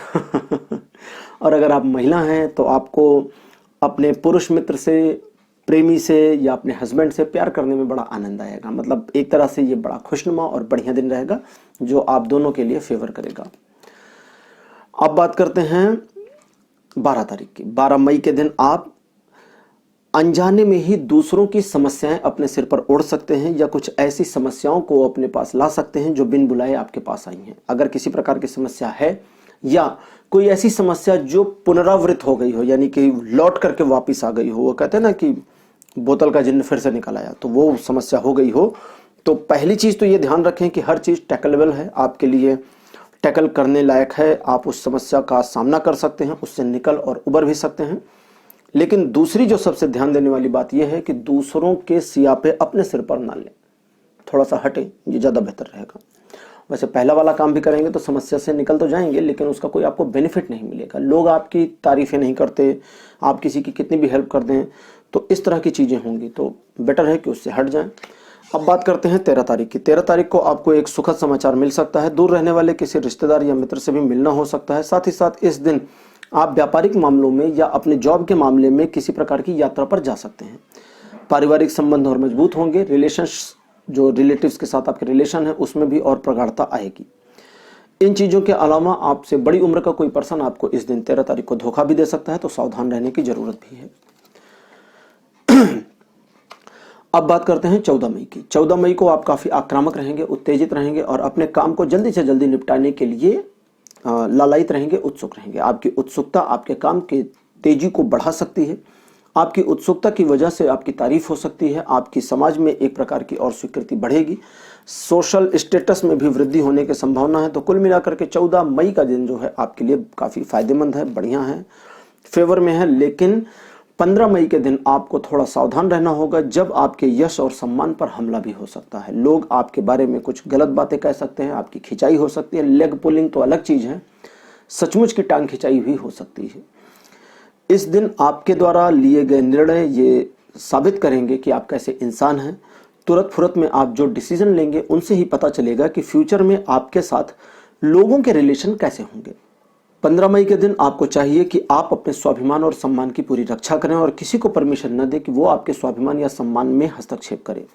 और अगर आप महिला हैं तो आपको अपने पुरुष मित्र से, प्रेमी से या अपने हस्बैंड से प्यार करने में बड़ा आनंद आएगा। मतलब एक तरह से ये बड़ा खुशनुमा और बढ़िया दिन रहेगा जो आप दोनों के लिए फेवर करेगा। अब बात करते हैं 12 तारीख की। 12 मई के दिन आप अनजाने में ही दूसरों की समस्याएं अपने सिर पर ओढ़ सकते हैं, या कुछ ऐसी समस्याओं को अपने पास ला सकते हैं जो बिन बुलाए आपके पास आई हैं। अगर किसी प्रकार की समस्या है या कोई ऐसी समस्या जो पुनरावृत्त हो गई हो, यानी कि लौट करके वापस आ गई हो, वो कहते हैं ना कि बोतल का जिन्न फिर से निकल आया, तो वो समस्या हो गई हो, तो पहली चीज तो ये ध्यान रखें कि हर चीज टैकलेबल है, आपके लिए टैकल करने लायक है। आप उस समस्या का सामना कर सकते हैं, उससे निकल और उबर भी सकते हैं। लेकिन दूसरी जो सबसे ध्यान देने वाली बात यह है कि दूसरों के सियापे अपने सिर पर ना लें, थोड़ा सा हटें, ये ज्यादा बेहतर रहेगा। वैसे पहला वाला काम भी करेंगे तो समस्या से निकल तो जाएंगे, लेकिन उसका कोई आपको बेनिफिट नहीं मिलेगा। लोग आपकी तारीफें नहीं करते, आप किसी की कितनी भी हेल्प कर दें तो इस तरह की चीजें होंगी, तो बेटर है कि उससे हट जाएं। अब बात करते हैं 13 तारीख की। 13 तारीख को आपको एक सुखद समाचार मिल सकता है। दूर रहने वाले किसी रिश्तेदार या मित्र से भी मिलना हो सकता है। साथ ही साथ इस दिन आप व्यापारिक मामलों में या अपने जॉब के मामले में किसी प्रकार की यात्रा पर जा सकते हैं। पारिवारिक संबंध और मजबूत होंगे। जो रिलेटिव्स के साथ आपके रिलेशन है उसमें भी और प्रगाढ़ता आएगी। इन चीजों के अलावा आपसे बड़ी उम्र का कोई पर्सन आपको इस दिन 13 तारीख को धोखा भी दे सकता है, तो सावधान रहने की जरूरत भी है। अब बात करते हैं 14 मई की। 14 मई को आप काफी आक्रामक रहेंगे, उत्तेजित रहेंगे और अपने काम को जल्दी से जल्दी निपटाने के लिए लालायित रहेंगे, उत्सुक रहेंगे। आपकी उत्सुकता आपके काम की तेजी को बढ़ा सकती है। आपकी उत्सुकता की वजह से आपकी तारीफ हो सकती है। आपकी समाज में एक प्रकार की और स्वीकृति बढ़ेगी। सोशल स्टेटस में भी वृद्धि होने की संभावना है। तो कुल मिलाकर के 14 मई का दिन जो है आपके लिए काफी फायदेमंद है, बढ़िया है, फेवर में है। लेकिन 15 मई के दिन आपको थोड़ा सावधान रहना होगा, जब आपके यश और सम्मान पर हमला भी हो सकता है। लोग आपके बारे में कुछ गलत बातें कह सकते हैं, आपकी खिंचाई हो सकती है। लेग पुलिंग तो अलग चीज है, सचमुच की टांग खिंचाई भी हो सकती है। इस दिन आपके द्वारा लिए गए निर्णय ये साबित करेंगे कि आप कैसे इंसान हैं। तुरंत फुरत में आप जो डिसीजन लेंगे उनसे ही पता चलेगा कि फ्यूचर में आपके साथ लोगों के रिलेशन कैसे होंगे। 15 मई के दिन आपको चाहिए कि आप अपने स्वाभिमान और सम्मान की पूरी रक्षा करें और किसी को परमिशन न दें कि वो आपके स्वाभिमान या सम्मान में हस्तक्षेप करे।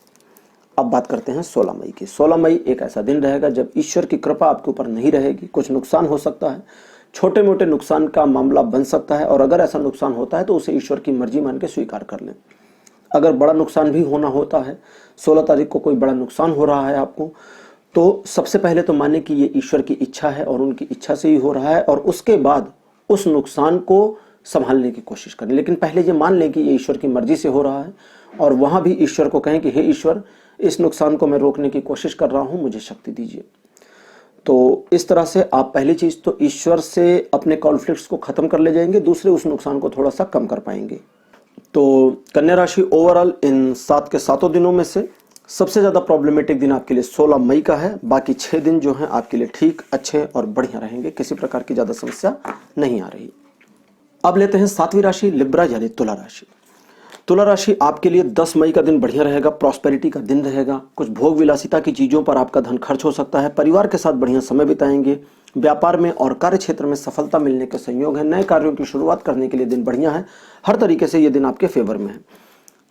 अब बात करते हैं 16 मई की। 16 मई एक ऐसा दिन रहेगा जब ईश्वर की कृपा आपके ऊपर नहीं रहेगी, कुछ नुकसान हो सकता है। छोटे मोटे नुकसान का मामला बन सकता है, और अगर ऐसा नुकसान होता है तो उसे ईश्वर की मर्जी मान के स्वीकार कर लें। अगर बड़ा नुकसान भी होना होता है, 16 तारीख को कोई बड़ा नुकसान हो रहा है आपको, तो सबसे पहले तो माने कि ये ईश्वर की इच्छा है और उनकी इच्छा से ही हो रहा है, और उसके बाद उस नुकसान को संभालने की कोशिश करें। लेकिन पहले ये मान लें कि ये ईश्वर की मर्जी से हो रहा है, और वहां भी ईश्वर को कहें कि हे ईश्वर, इस नुकसान को मैं रोकने की कोशिश कर रहा हूं, मुझे शक्ति दीजिए। तो इस तरह से आप पहली चीज तो ईश्वर से अपने कॉन्फ्लिक्ट्स को खत्म कर ले जाएंगे, दूसरे उस नुकसान को थोड़ा सा कम कर पाएंगे। तो कन्या राशि ओवरऑल इन 7 के 7 दिनों में से सबसे ज्यादा प्रॉब्लमेटिक दिन आपके लिए 16 मई का है। बाकी 6 दिन जो हैं आपके लिए ठीक, अच्छे और बढ़िया रहेंगे, किसी प्रकार की ज्यादा समस्या नहीं आ रही। अब लेते हैं 7वीं राशि लिब्रा यानी तुला राशि। तुला राशि आपके लिए 10 मई का दिन बढ़िया रहेगा, प्रॉस्पेरिटी का दिन रहेगा। कुछ भोग विलासिता की चीजों पर आपका धन खर्च हो सकता है, परिवार के साथ बढ़िया समय बिताएंगे, व्यापार में और कार्य क्षेत्र में सफलता मिलने के संयोग है, नए कार्यों की शुरुआत करने के लिए दिन बढ़िया है, हर तरीके से ये दिन आपके फेवर में है।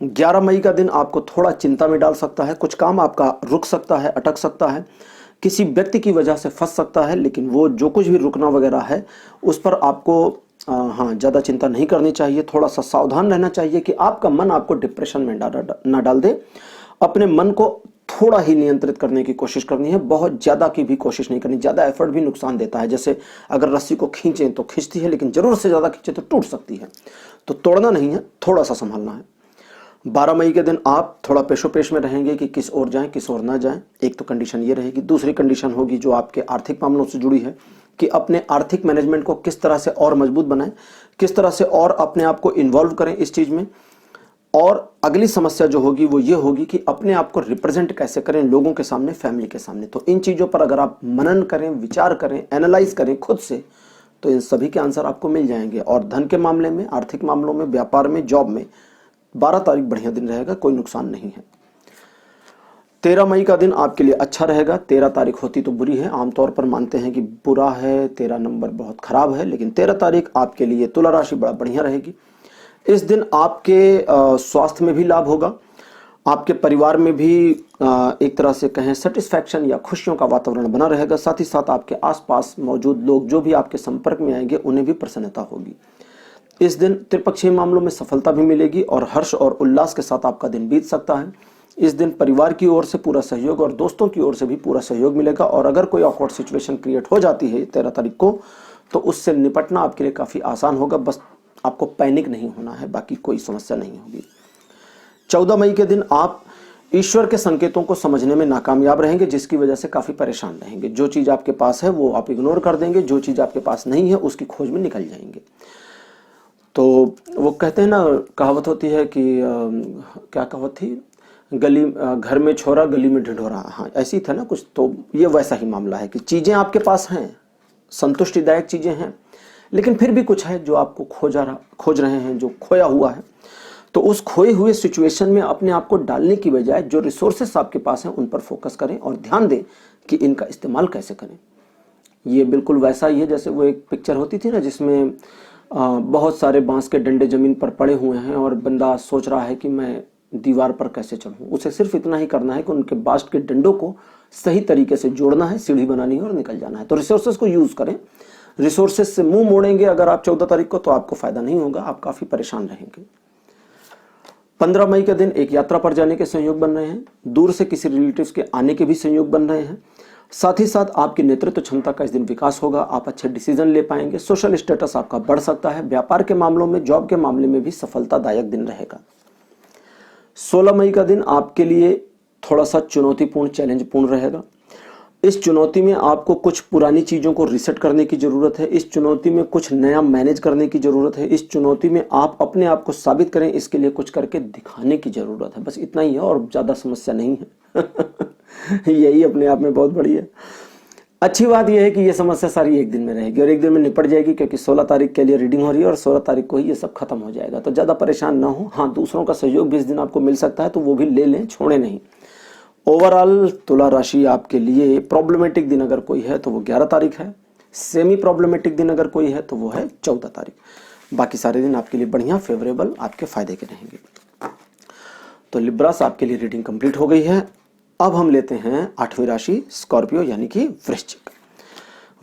11 मई का दिन आपको थोड़ा चिंता में डाल सकता है, कुछ काम आपका रुक सकता है, अटक सकता है, किसी व्यक्ति की वजह से फंस सकता है, लेकिन वो जो कुछ भी रुकना वगैरह है उस पर आपको ज़्यादा चिंता नहीं करनी चाहिए। थोड़ा सा सावधान रहना चाहिए कि आपका मन आपको डिप्रेशन में ना डाल दे। अपने मन को थोड़ा ही नियंत्रित करने की कोशिश करनी है, बहुत ज़्यादा की भी कोशिश नहीं करनी। ज़्यादा एफर्ट भी नुकसान देता है, जैसे अगर रस्सी को खींचें तो खींचती है, लेकिन ज़रूरत से ज़्यादा खींचे तो टूट सकती है, तो तोड़ना नहीं है, थोड़ा सा संभालना है। 12 मई के दिन आप थोड़ा पेशोपेश में रहेंगे कि किस ओर जाएं किस ओर ना जाएं। एक तो कंडीशन ये रहेगी। दूसरी कंडीशन होगी जो आपके आर्थिक मामलों से जुड़ी है कि अपने आर्थिक मैनेजमेंट को किस तरह से और मजबूत बनाएं, किस तरह से और अपने आप को इन्वॉल्व करें इस चीज में। और अगली समस्या जो होगी वो ये होगी कि अपने आप को रिप्रेजेंट कैसे करें लोगों के सामने, फैमिली के सामने। तो इन चीजों पर अगर आप मनन करें, विचार करें, एनालाइज करें खुद से, तो इन सभी के आंसर आपको मिल जाएंगे। और धन के मामले में, आर्थिक मामलों में, व्यापार में, जॉब में 12 तारीख बढ़िया दिन रहेगा, कोई नुकसान नहीं है। 13 मई का दिन आपके लिए अच्छा रहेगा। 13 तारीख होती तो बुरी है, आमतौर पर मानते हैं कि बुरा है, 13 नंबर बहुत खराब है, लेकिन 13 तारीख आपके लिए तुला राशि बड़ा बढ़िया रहेगी। इस दिन आपके स्वास्थ्य में भी लाभ होगा, आपके परिवार में भी एक तरह से कहें सेटिस्फैक्शन या खुशियों का वातावरण बना रहेगा। साथ ही साथ आपके आसपास मौजूद लोग जो भी आपके संपर्क में आएंगे उन्हें भी प्रसन्नता होगी। इस दिन त्रिपक्षीय मामलों में सफलता भी मिलेगी और हर्ष और उल्लास के साथ आपका दिन बीत सकता है। इस दिन परिवार की ओर से पूरा सहयोग और दोस्तों की ओर से भी पूरा सहयोग मिलेगा। और अगर कोई ऑकवर्ड सिचुएशन क्रिएट हो जाती है 13 तारीख को, तो उससे निपटना आपके लिए काफ़ी आसान होगा। बस आपको पैनिक नहीं होना है, बाकी कोई समस्या नहीं होगी। 14 मई के दिन आप ईश्वर के संकेतों को समझने में नाकामयाब रहेंगे, जिसकी वजह से काफ़ी परेशान रहेंगे। जो चीज़ आपके पास है वो आप इग्नोर कर देंगे, जो चीज़ आपके पास नहीं है उसकी खोज में निकल जाएंगे। तो वो कहते हैं ना, कहावत होती है कि क्या कहावत थी, घर में छोरा गली में ढिढोरा। हाँ, ऐसी था ना कुछ। तो ये वैसा ही मामला है कि चीज़ें आपके पास हैं, संतुष्टिदायक चीज़ें हैं, लेकिन फिर भी कुछ है जो आपको खोज रहे हैं, जो खोया हुआ है। तो उस खोए हुए सिचुएशन में अपने आप को डालने की बजाय जो रिसोर्सेस आपके पास हैं उन पर फोकस करें और ध्यान दें कि इनका इस्तेमाल कैसे करें। ये बिल्कुल वैसा ही है जैसे वो एक पिक्चर होती थी ना, जिसमें बहुत सारे बांस के डंडे जमीन पर पड़े हुए हैं और बंदा सोच रहा है कि मैं दीवार पर कैसे चढ़ूं। उसे सिर्फ इतना ही करना है कि उनके बांस के डंडों को सही तरीके से जोड़ना है, सीढ़ी बनानी है और निकल जाना है। तो रिसोर्सेस को यूज करें। रिसोर्सेस से मुंह मोड़ेंगे अगर आप 14 तारीख को, तो आपको फायदा नहीं होगा, आप काफी परेशान रहेंगे। 15 मई के दिन एक यात्रा पर जाने के संयोग बन रहे हैं, दूर से किसी रिलेटिव्स के आने के भी संयोग बन रहे हैं। साथ ही साथ आपकी नेतृत्व क्षमता का इस दिन विकास होगा, आप अच्छे डिसीजन ले पाएंगे। सोशल स्टेटस आपका बढ़ सकता है। व्यापार के मामलों में, जॉब के मामले में भी सफलतादायक दिन रहेगा। 16 मई का दिन आपके लिए थोड़ा सा चुनौतीपूर्ण, चैलेंजपूर्ण रहेगा। इस चुनौती में आपको कुछ पुरानी चीजों को रिसेट करने की जरूरत है। इस चुनौती में कुछ नया मैनेज करने की जरूरत है। इस चुनौती में आप अपने आप को साबित करें, इसके लिए कुछ करके दिखाने की जरूरत है। बस इतना ही है और ज्यादा समस्या नहीं है। यही अपने आप में बहुत बड़ी है। अच्छी बात यह है कि यह समस्या सारी एक दिन में रहेगी और एक दिन में निपट जाएगी, क्योंकि 16 तारीख के लिए रीडिंग हो रही है और 16 तारीख को ही ये सब खत्म हो जाएगा। तो ज्यादा परेशान ना हो। हाँ, दूसरों का सहयोग भी इस दिन आपको मिल सकता है, तो वो भी ले लें, छोड़े नहीं। ओवरऑल तुला राशि आपके लिए प्रॉब्लमेटिक दिन अगर कोई है तो वो 11 तारीख है। सेमी प्रॉब्लमेटिक दिन अगर कोई है तो वो है 14 तारीख। बाकी सारे दिन आपके लिए बढ़िया, फेवरेबल, आपके फायदे के रहेंगे। तो लिब्रास आपके लिए रीडिंग कंप्लीट हो गई है। अब हम लेते हैं 8वीं राशि स्कॉर्पियो यानी कि वृश्चिक।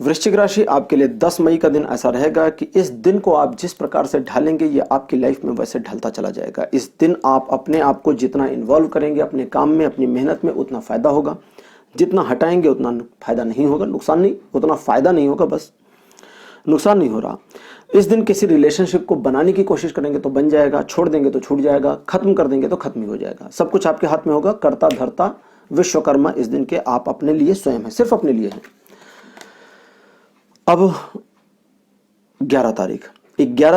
वृश्चिक राशि, आपके लिए 10 मई का दिन ऐसा रहेगा कि इस दिन को आप जिस प्रकार से ढालेंगे ये आपकी लाइफ में वैसे ढलता चला जाएगा। इस दिन आप अपने आप को जितना इन्वॉल्व करेंगे अपने काम में, अपनी मेहनत में, उतना फायदा होगा। जितना हटाएंगे उतना फायदा नहीं होगा, नुकसान नहीं, उतना फायदा नहीं होगा, बस नुकसान नहीं हो रहा। इस दिन किसी रिलेशनशिप को बनाने की कोशिश करेंगे तो बन जाएगा, छोड़ देंगे तो छूट जाएगा, खत्म कर देंगे तो खत्म ही हो जाएगा। सब कुछ आपके हाथ में होगा। कर्ता धर्ता विश्वकर्मा इस दिन के आप अपने लिए स्वयं हैं, सिर्फ अपने लिए हैं। अब 11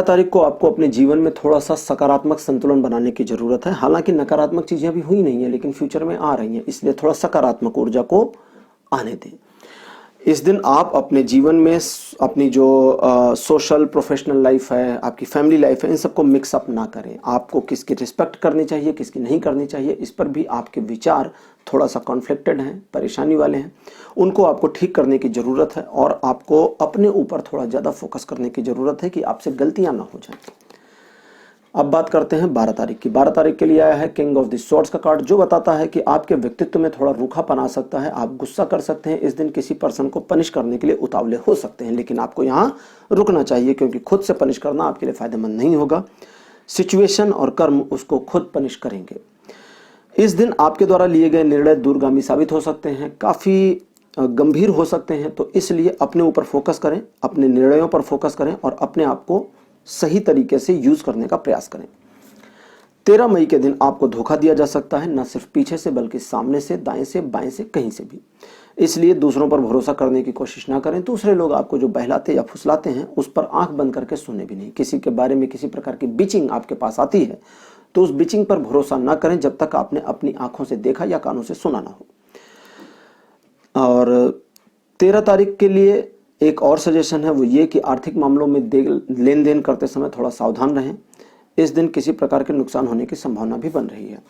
तारीख को आपको अपने जीवन में थोड़ा सा सकारात्मक संतुलन बनाने की जरूरत है। हालांकि नकारात्मक चीजें अभी हुई नहीं है लेकिन फ्यूचर में आ रही हैं, इसलिए थोड़ा सकारात्मक ऊर्जा को आने दें। इस दिन आप अपने जीवन में अपनी जो सोशल प्रोफेशनल लाइफ है, आपकी फैमिली लाइफ है, इन सबको मिक्सअप ना करें। आपको किसकी रिस्पेक्ट करनी चाहिए, किसकी नहीं करनी चाहिए, इस पर भी आपके विचार थोड़ा सा कॉन्फ्लिक्टेड हैं, परेशानी वाले हैं। उनको आपको ठीक करने की ज़रूरत है और आपको अपने ऊपर थोड़ा ज़्यादा फोकस करने की ज़रूरत है कि आपसे गलतियां ना हो जाएं। अब बात करते हैं 12 तारीख की। 12 तारीख के लिए आया है किंग ऑफ द स्वॉर्ड्स का कार्ड, जो बताता है कि आपके व्यक्तित्व में थोड़ा रूखापन आ सकता है। आप गुस्सा कर सकते हैं। इस दिन किसी पर्सन को पनिश करने के लिए उतावले हो सकते हैं, लेकिन आपको यहाँ रुकना चाहिए क्योंकि खुद से पनिश करना आपके लिए फायदेमंद नहीं होगा। सिचुएशन और कर्म उसको खुद पनिश करेंगे। इस दिन आपके द्वारा लिए गए निर्णय दूरगामी साबित हो सकते हैं, काफ़ी गंभीर हो सकते हैं, तो इसलिए अपने ऊपर फोकस करें, अपने निर्णयों पर फोकस करें और अपने आप को सही तरीके से यूज करने का प्रयास करें। 13 मई के दिन आपको धोखा दिया जा सकता है, न सिर्फ पीछे से बल्कि सामने से, दाएं से, बाएं से, कहीं से भी। इसलिए दूसरों पर भरोसा करने की कोशिश ना करें। दूसरे लोग आपको जो बहलाते या फुसलाते हैं उस पर आंख बंद करके सुने भी नहीं। किसी के बारे में किसी प्रकार की बिचिंग आपके पास आती है तो उस बिचिंग पर भरोसा ना करें जब तक आपने अपनी आंखों से देखा या कानों से सुना ना हो। और 13 तारीख के लिए एक और सजेशन है, वो ये कि आर्थिक मामलों में लेन देन करते समय थोड़ा सावधान रहें। इस दिन किसी प्रकार के नुकसान होने की संभावना भी बन रही है।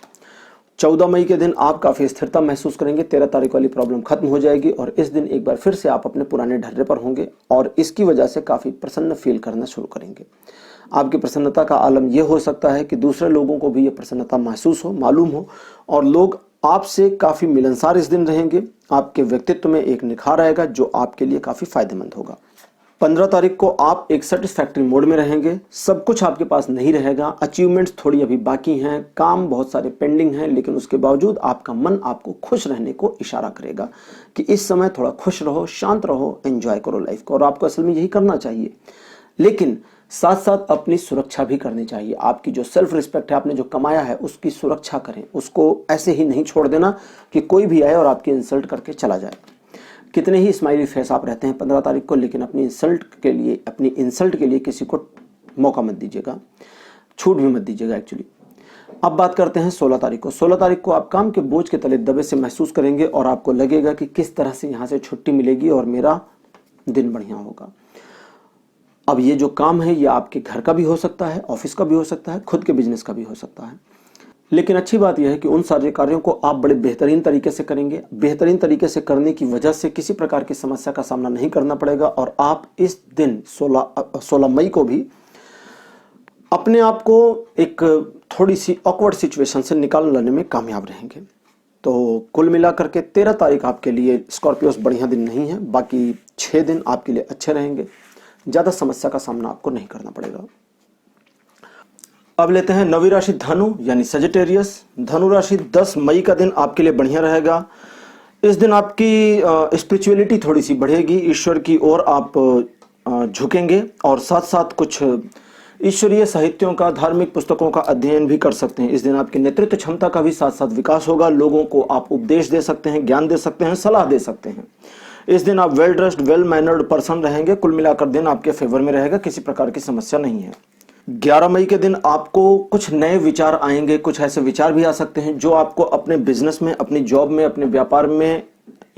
14 मई के दिन आप काफ़ी स्थिरता महसूस करेंगे। 13 तारीख वाली प्रॉब्लम खत्म हो जाएगी और इस दिन एक बार फिर से आप अपने पुराने ढर्रे पर होंगे और इसकी वजह से काफ़ी प्रसन्न फील करना शुरू करेंगे। आपकी प्रसन्नता का आलम यह हो सकता है कि दूसरे लोगों को भी यह प्रसन्नता महसूस हो, मालूम हो, और लोग आपसे काफ़ी मिलनसार इस दिन रहेंगे। आपके व्यक्तित्व में एक निखार आएगा जो आपके लिए काफ़ी फायदेमंद होगा। 15 तारीख को आप एक सेटिस्फैक्ट्री मोड में रहेंगे। सब कुछ आपके पास नहीं रहेगा, अचीवमेंट्स थोड़ी अभी बाकी हैं, काम बहुत सारे पेंडिंग हैं, लेकिन उसके बावजूद आपका मन आपको खुश रहने को इशारा करेगा कि इस समय थोड़ा खुश रहो, शांत रहो, एंजॉय करो लाइफ को। और आपको असल में यही करना चाहिए, लेकिन साथ साथ अपनी सुरक्षा भी करनी चाहिए। आपकी जो सेल्फ रिस्पेक्ट है, आपने जो कमाया है, उसकी सुरक्षा करें। उसको ऐसे ही नहीं छोड़ देना कि कोई भी आए और आपकी इंसल्ट करके चला जाए। कितने ही स्माइली फेस आप रहते हैं 15 तारीख को, लेकिन अपनी इंसल्ट के लिए किसी को मौका मत दीजिएगा, छूट भी मत दीजिएगा एक्चुअली। अब बात करते हैं 16 तारीख को। 16 तारीख को आप काम के बोझ के तले दबे से महसूस करेंगे और आपको लगेगा कि किस तरह से यहाँ से छुट्टी मिलेगी और मेरा दिन बढ़िया होगा। अब ये जो काम है ये आपके घर का भी हो सकता है, ऑफिस का भी हो सकता है, खुद के बिजनेस का भी हो सकता है, लेकिन अच्छी बात यह है कि उन सारे कार्यों को आप बड़े बेहतरीन तरीके से करेंगे। बेहतरीन तरीके से करने की वजह से किसी प्रकार की समस्या का सामना नहीं करना पड़ेगा और आप इस दिन 16 मई को भी अपने आप को एक थोड़ी सी ऑकवर्ड सिचुएशन से निकाल लाने में कामयाब रहेंगे। तो कुल मिलाकर के 13 तारीख आपके लिए स्कॉर्पियोस बढ़िया दिन नहीं है, बाकी 6 दिन आपके लिए अच्छे रहेंगे। ज्यादा समस्या का सामना आपको नहीं करना पड़ेगा। अब लेते हैं नवी राशि धनु यानी सजिटेरियस। धनु राशि 10 मई का दिन आपके लिए बढ़िया रहेगा। इस दिन आपकी स्पिरिचुअलिटी थोड़ी सी बढ़ेगी, ईश्वर की ओर आप झुकेंगे और साथ साथ कुछ ईश्वरीय साहित्यों का, धार्मिक पुस्तकों का अध्ययन भी कर सकते हैं। इस दिन आपकी नेतृत्व क्षमता का भी साथ साथ विकास होगा। लोगों को आप उपदेश दे सकते हैं, ज्ञान दे सकते हैं, सलाह दे सकते हैं। इस दिन आप well dressed, well mannered person रहेंगे। कुल मिलाकर दिन आपके फेवर में रहेगा, किसी प्रकार की समस्या नहीं है। 11 मई के दिन आपको कुछ नए विचार आएंगे। कुछ ऐसे विचार भी आ सकते हैं जो आपको अपने बिजनेस में, अपनी जॉब में, अपने व्यापार में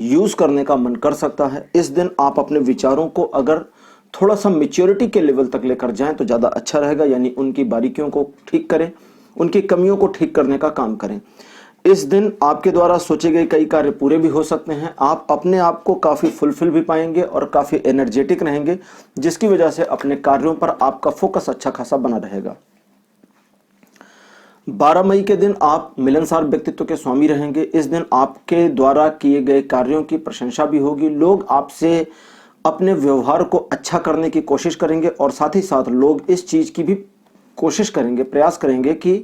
यूज करने का मन कर सकता है। इस दिन आप अपने विचारों को अगर थोड़ा सा मैच्योरिटी के लेवल तक लेकर जाएं तो ज्यादा अच्छा रहेगा, यानी उनकी बारीकियों को ठीक करें, उनकी कमियों को ठीक करने का काम करें। इस दिन आपके द्वारा सोचे गए कई कार्य पूरे भी हो सकते हैं। आप अपने आप को काफी फुलफिल भी पाएंगे और काफी एनर्जेटिक रहेंगे, जिसकी वजह से अपने कार्यों पर आपका फोकस अच्छा खासा बना रहेगा। 12 मई के दिन आप मिलनसार व्यक्तित्व के स्वामी रहेंगे। इस दिन आपके द्वारा किए गए कार्यों की प्रशंसा भी होगी। लोग आपसे अपने व्यवहार को अच्छा करने की कोशिश करेंगे और साथ ही साथ लोग इस चीज की भी कोशिश करेंगे, प्रयास करेंगे कि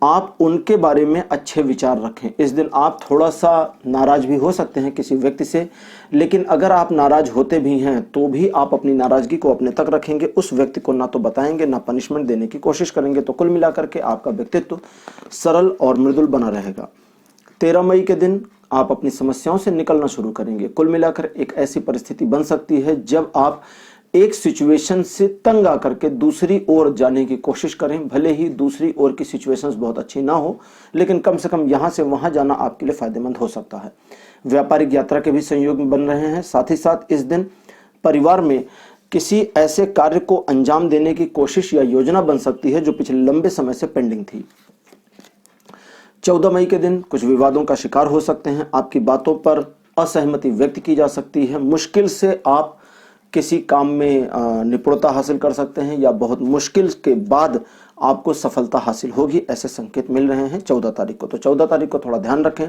आप उनके बारे में अच्छे विचार रखें। इस दिन आप थोड़ा सा नाराज भी हो सकते हैं किसी व्यक्ति से, लेकिन अगर आप नाराज होते भी हैं तो भी आप अपनी नाराजगी को अपने तक रखेंगे, उस व्यक्ति को ना तो बताएंगे ना पनिशमेंट देने की कोशिश करेंगे। तो कुल मिलाकर के आपका व्यक्तित्व सरल और मृदुल बना रहेगा। 13 मई के दिन आप अपनी समस्याओं से निकलना शुरू करेंगे। कुल मिलाकर एक ऐसी परिस्थिति बन सकती है जब आप एक सिचुएशन से तंग आकर के दूसरी ओर जाने की कोशिश करें। भले ही दूसरी ओर की सिचुएशंस बहुत अच्छी ना हो, लेकिन कम से कम यहां से वहां जाना आपके लिए फायदेमंद हो सकता है। व्यापारिक यात्रा के भी संयोग बन रहे हैं। साथ ही साथ इस दिन परिवार में किसी ऐसे कार्य को अंजाम देने की कोशिश या योजना बन सकती है जो पिछले लंबे समय से पेंडिंग थी। 14 मई के दिन कुछ विवादों का शिकार हो सकते हैं। आपकी बातों पर असहमति व्यक्त की जा सकती है। मुश्किल से आप किसी काम में निपुणता हासिल कर सकते हैं या बहुत मुश्किल के बाद आपको सफलता हासिल होगी, ऐसे संकेत मिल रहे हैं 14 तारीख को। तो 14 तारीख को थोड़ा ध्यान रखें,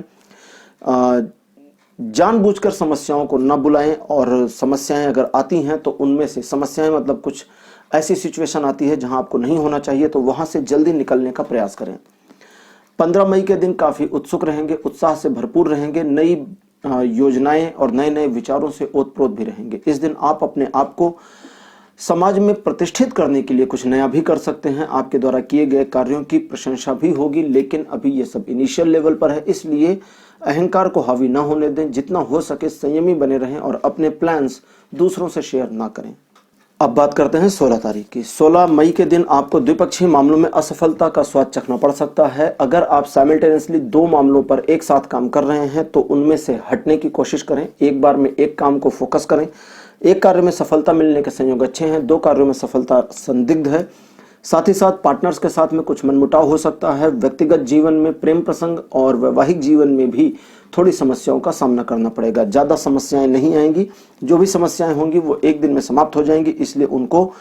जानबूझकर समस्याओं को न बुलाएं, और समस्याएं अगर आती हैं तो उनमें से समस्याएं मतलब कुछ ऐसी सिचुएशन आती है जहां आपको नहीं होना चाहिए, तो वहां से जल्दी निकलने का प्रयास करें। 15 मई के दिन काफी उत्सुक रहेंगे, उत्साह से भरपूर रहेंगे, नई योजनाएं और नए नए विचारों से ओतप्रोत भी रहेंगे। इस दिन आप अपने आप को समाज में प्रतिष्ठित करने के लिए कुछ नया भी कर सकते हैं। आपके द्वारा किए गए कार्यों की प्रशंसा भी होगी, लेकिन अभी ये सब इनिशियल लेवल पर है, इसलिए अहंकार को हावी ना होने दें। जितना हो सके संयमी बने रहें और अपने प्लान्स दूसरों से शेयर ना करें। अब बात करते हैं 16 तारीख की। 16 मई के दिन आपको द्विपक्षीय मामलों में असफलता का स्वाद चखना पड़ सकता है। अगर आप साइमल्टेनियसली 2 मामलों पर एक साथ काम कर रहे हैं तो उनमें से हटने की कोशिश करें। एक बार में एक काम को फोकस करें। एक कार्य में सफलता मिलने के संयोग अच्छे हैं, 2 कार्यों में सफलता संदिग्ध है। साथ ही साथ पार्टनर्स के साथ में कुछ मनमुटाव हो सकता है। व्यक्तिगत जीवन में प्रेम प्रसंग और वैवाहिक जीवन में भी थोड़ी समस्याओं का सामना करना पड़ेगा। ज्यादा समस्याएं नहीं आएंगी, जो भी समस्याएं होंगी वो एक दिन में समाप्त हो जाएंगी, इसलिए उनको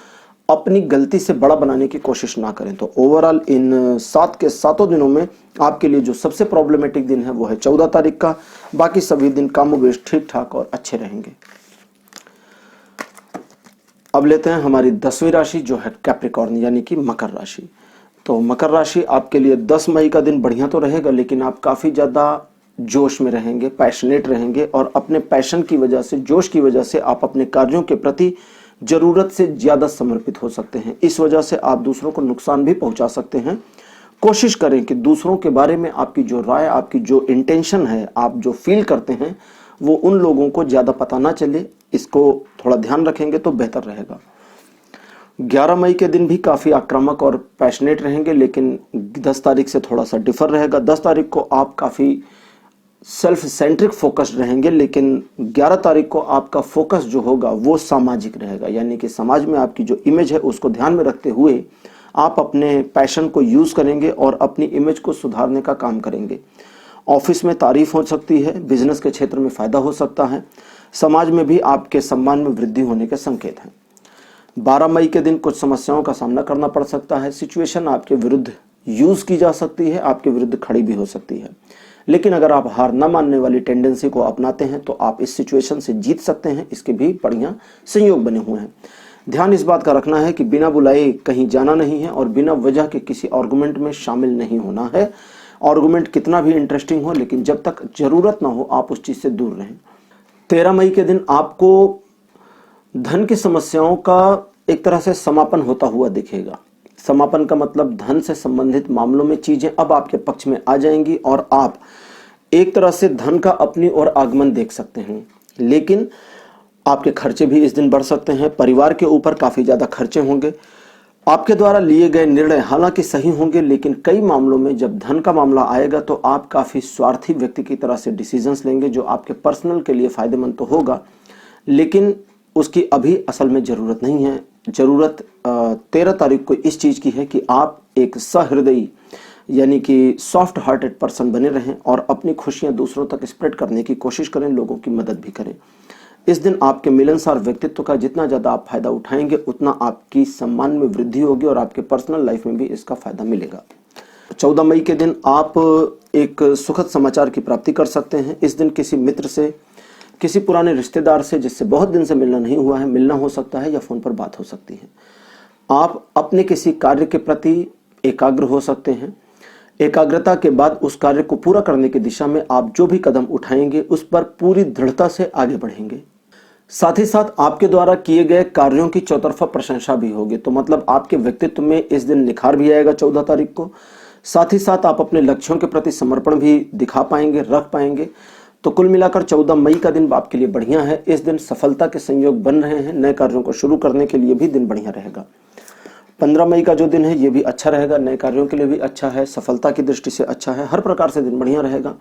अपनी गलती से बड़ा बनाने की कोशिश ना करें। तो ओवरऑल इन 7 के 7 दिनों में आपके लिए जो सबसे प्रॉब्लमेटिक दिन है वो है 14 तारीख का। बाकी सभी दिन कामोबेश ठीक ठाक और अच्छे रहेंगे। अब लेते हैं हमारी 10वीं राशि जो है कैप्रिकॉर्न यानी कि मकर राशि। तो मकर राशि आपके लिए 10 मई का दिन बढ़िया तो रहेगा, लेकिन आप काफी ज्यादा जोश में रहेंगे, पैशनेट रहेंगे, और अपने पैशन की वजह से, जोश की वजह से आप अपने कार्यों के प्रति जरूरत से ज्यादा समर्पित हो सकते हैं। इस वजह से आप दूसरों को नुकसान भी पहुंचा सकते हैं। कोशिश करें कि दूसरों के बारे में आपकी जो राय, आपकी जो इंटेंशन है, आप जो फील करते हैं, वो उन लोगों को ज्यादा पता ना चले। इसको थोड़ा ध्यान रखेंगे तो बेहतर रहेगा। 11 मई के दिन भी काफी आक्रामक और पैशनेट रहेंगे, लेकिन 10 तारीख से थोड़ा सा डिफर रहेगा। 10 तारीख को आप काफी सेल्फ सेंट्रिक फोकस्ड रहेंगे, लेकिन 11 तारीख को आपका फोकस जो होगा वो सामाजिक रहेगा, यानी कि समाज में आपकी जो इमेज है उसको ध्यान में रखते हुए आप अपने पैशन को यूज करेंगे और अपनी इमेज को सुधारने का काम करेंगे। ऑफिस में तारीफ हो सकती है, बिजनेस के क्षेत्र में फायदा हो सकता है, समाज में भी आपके सम्मान में वृद्धि होने के संकेत हैं। 12 मई के दिन कुछ समस्याओं का सामना करना पड़ सकता है। सिचुएशन आपके विरुद्ध यूज की जा सकती है, आपके विरुद्ध खड़ी भी हो सकती है, लेकिन अगर आप हार न मानने वाली टेंडेंसी को अपनाते हैं तो आप इस सिचुएशन से जीत सकते हैं। इसके भी बढ़िया संयोग बने हुए हैं। ध्यान इस बात का रखना है कि बिना बुलाए कहीं जाना नहीं है और बिना वजह के किसी आर्गुमेंट में शामिल नहीं होना है। आर्गुमेंट कितना भी इंटरेस्टिंग हो, लेकिन जब तक जरूरत ना हो आप उस चीज से दूर रहें। 13 मई के दिन आपको धन की समस्याओं का एक तरह से समापन होता हुआ दिखेगा। समापन का मतलब धन से संबंधित मामलों में चीजें अब आपके पक्ष में आ जाएंगी और आप एक तरह से धन का अपनी ओर आगमन देख सकते हैं। लेकिन आपके खर्चे भी इस दिन बढ़ सकते हैं। परिवार के ऊपर काफी ज्यादा खर्चे होंगे। आपके द्वारा लिए गए निर्णय हालांकि सही होंगे, लेकिन कई मामलों में जब धन का मामला आएगा तो आप काफी स्वार्थी व्यक्ति की तरह से डिसीजंस लेंगे, जो आपके पर्सनल के लिए फायदेमंद तो होगा, लेकिन उसकी अभी असल में जरूरत नहीं है। जरूरत 13 तारीख को इस चीज की है कि आप एक सहृदयी यानी कि सॉफ्ट हार्टेड पर्सन बने रहें और अपनी खुशियां दूसरों तक स्प्रेड करने की कोशिश करें, लोगों की मदद भी करें। इस दिन आपके मिलनसार व्यक्तित्व का जितना ज्यादा आप फायदा उठाएंगे उतना आपकी सम्मान में वृद्धि होगी और आपके पर्सनल लाइफ में भी इसका फायदा मिलेगा। 14 मई के दिन आप एक सुखद समाचार की प्राप्ति कर सकते हैं। इस दिन किसी मित्र से किसी पुराने रिश्तेदार से जिससे बहुत दिन से मिलना नहीं हुआ है, मिलना हो सकता है या फोन पर बात हो सकती है। आप अपने किसी कार्य के प्रति एकाग्र हो सकते हैं। एकाग्रता के बाद उस कार्य को पूरा करने की दिशा में आप जो भी कदम उठाएंगे उस पर पूरी दृढ़ता से आगे बढ़ेंगे। साथ ही साथ आपके द्वारा किए गए कार्यों की चौतरफा प्रशंसा भी होगी। तो मतलब आपके व्यक्तित्व में इस दिन निखार भी आएगा 14 तारीख को। साथ ही साथ आप अपने लक्ष्यों के प्रति समर्पण भी दिखा पाएंगे, रख पाएंगे। तो कुल मिलाकर 14 मई का दिन आपके लिए बढ़िया है। इस दिन सफलता के संयोग बन रहे हैं। नए कार्यों को शुरू करने के लिए भी दिन बढ़िया रहेगा। 15 मई का जो दिन है ये भी अच्छा रहेगा, नए कार्यों के लिए भी अच्छा है, सफलता की दृष्टि से अच्छा है, हर प्रकार से दिन बढ़िया रहेगा।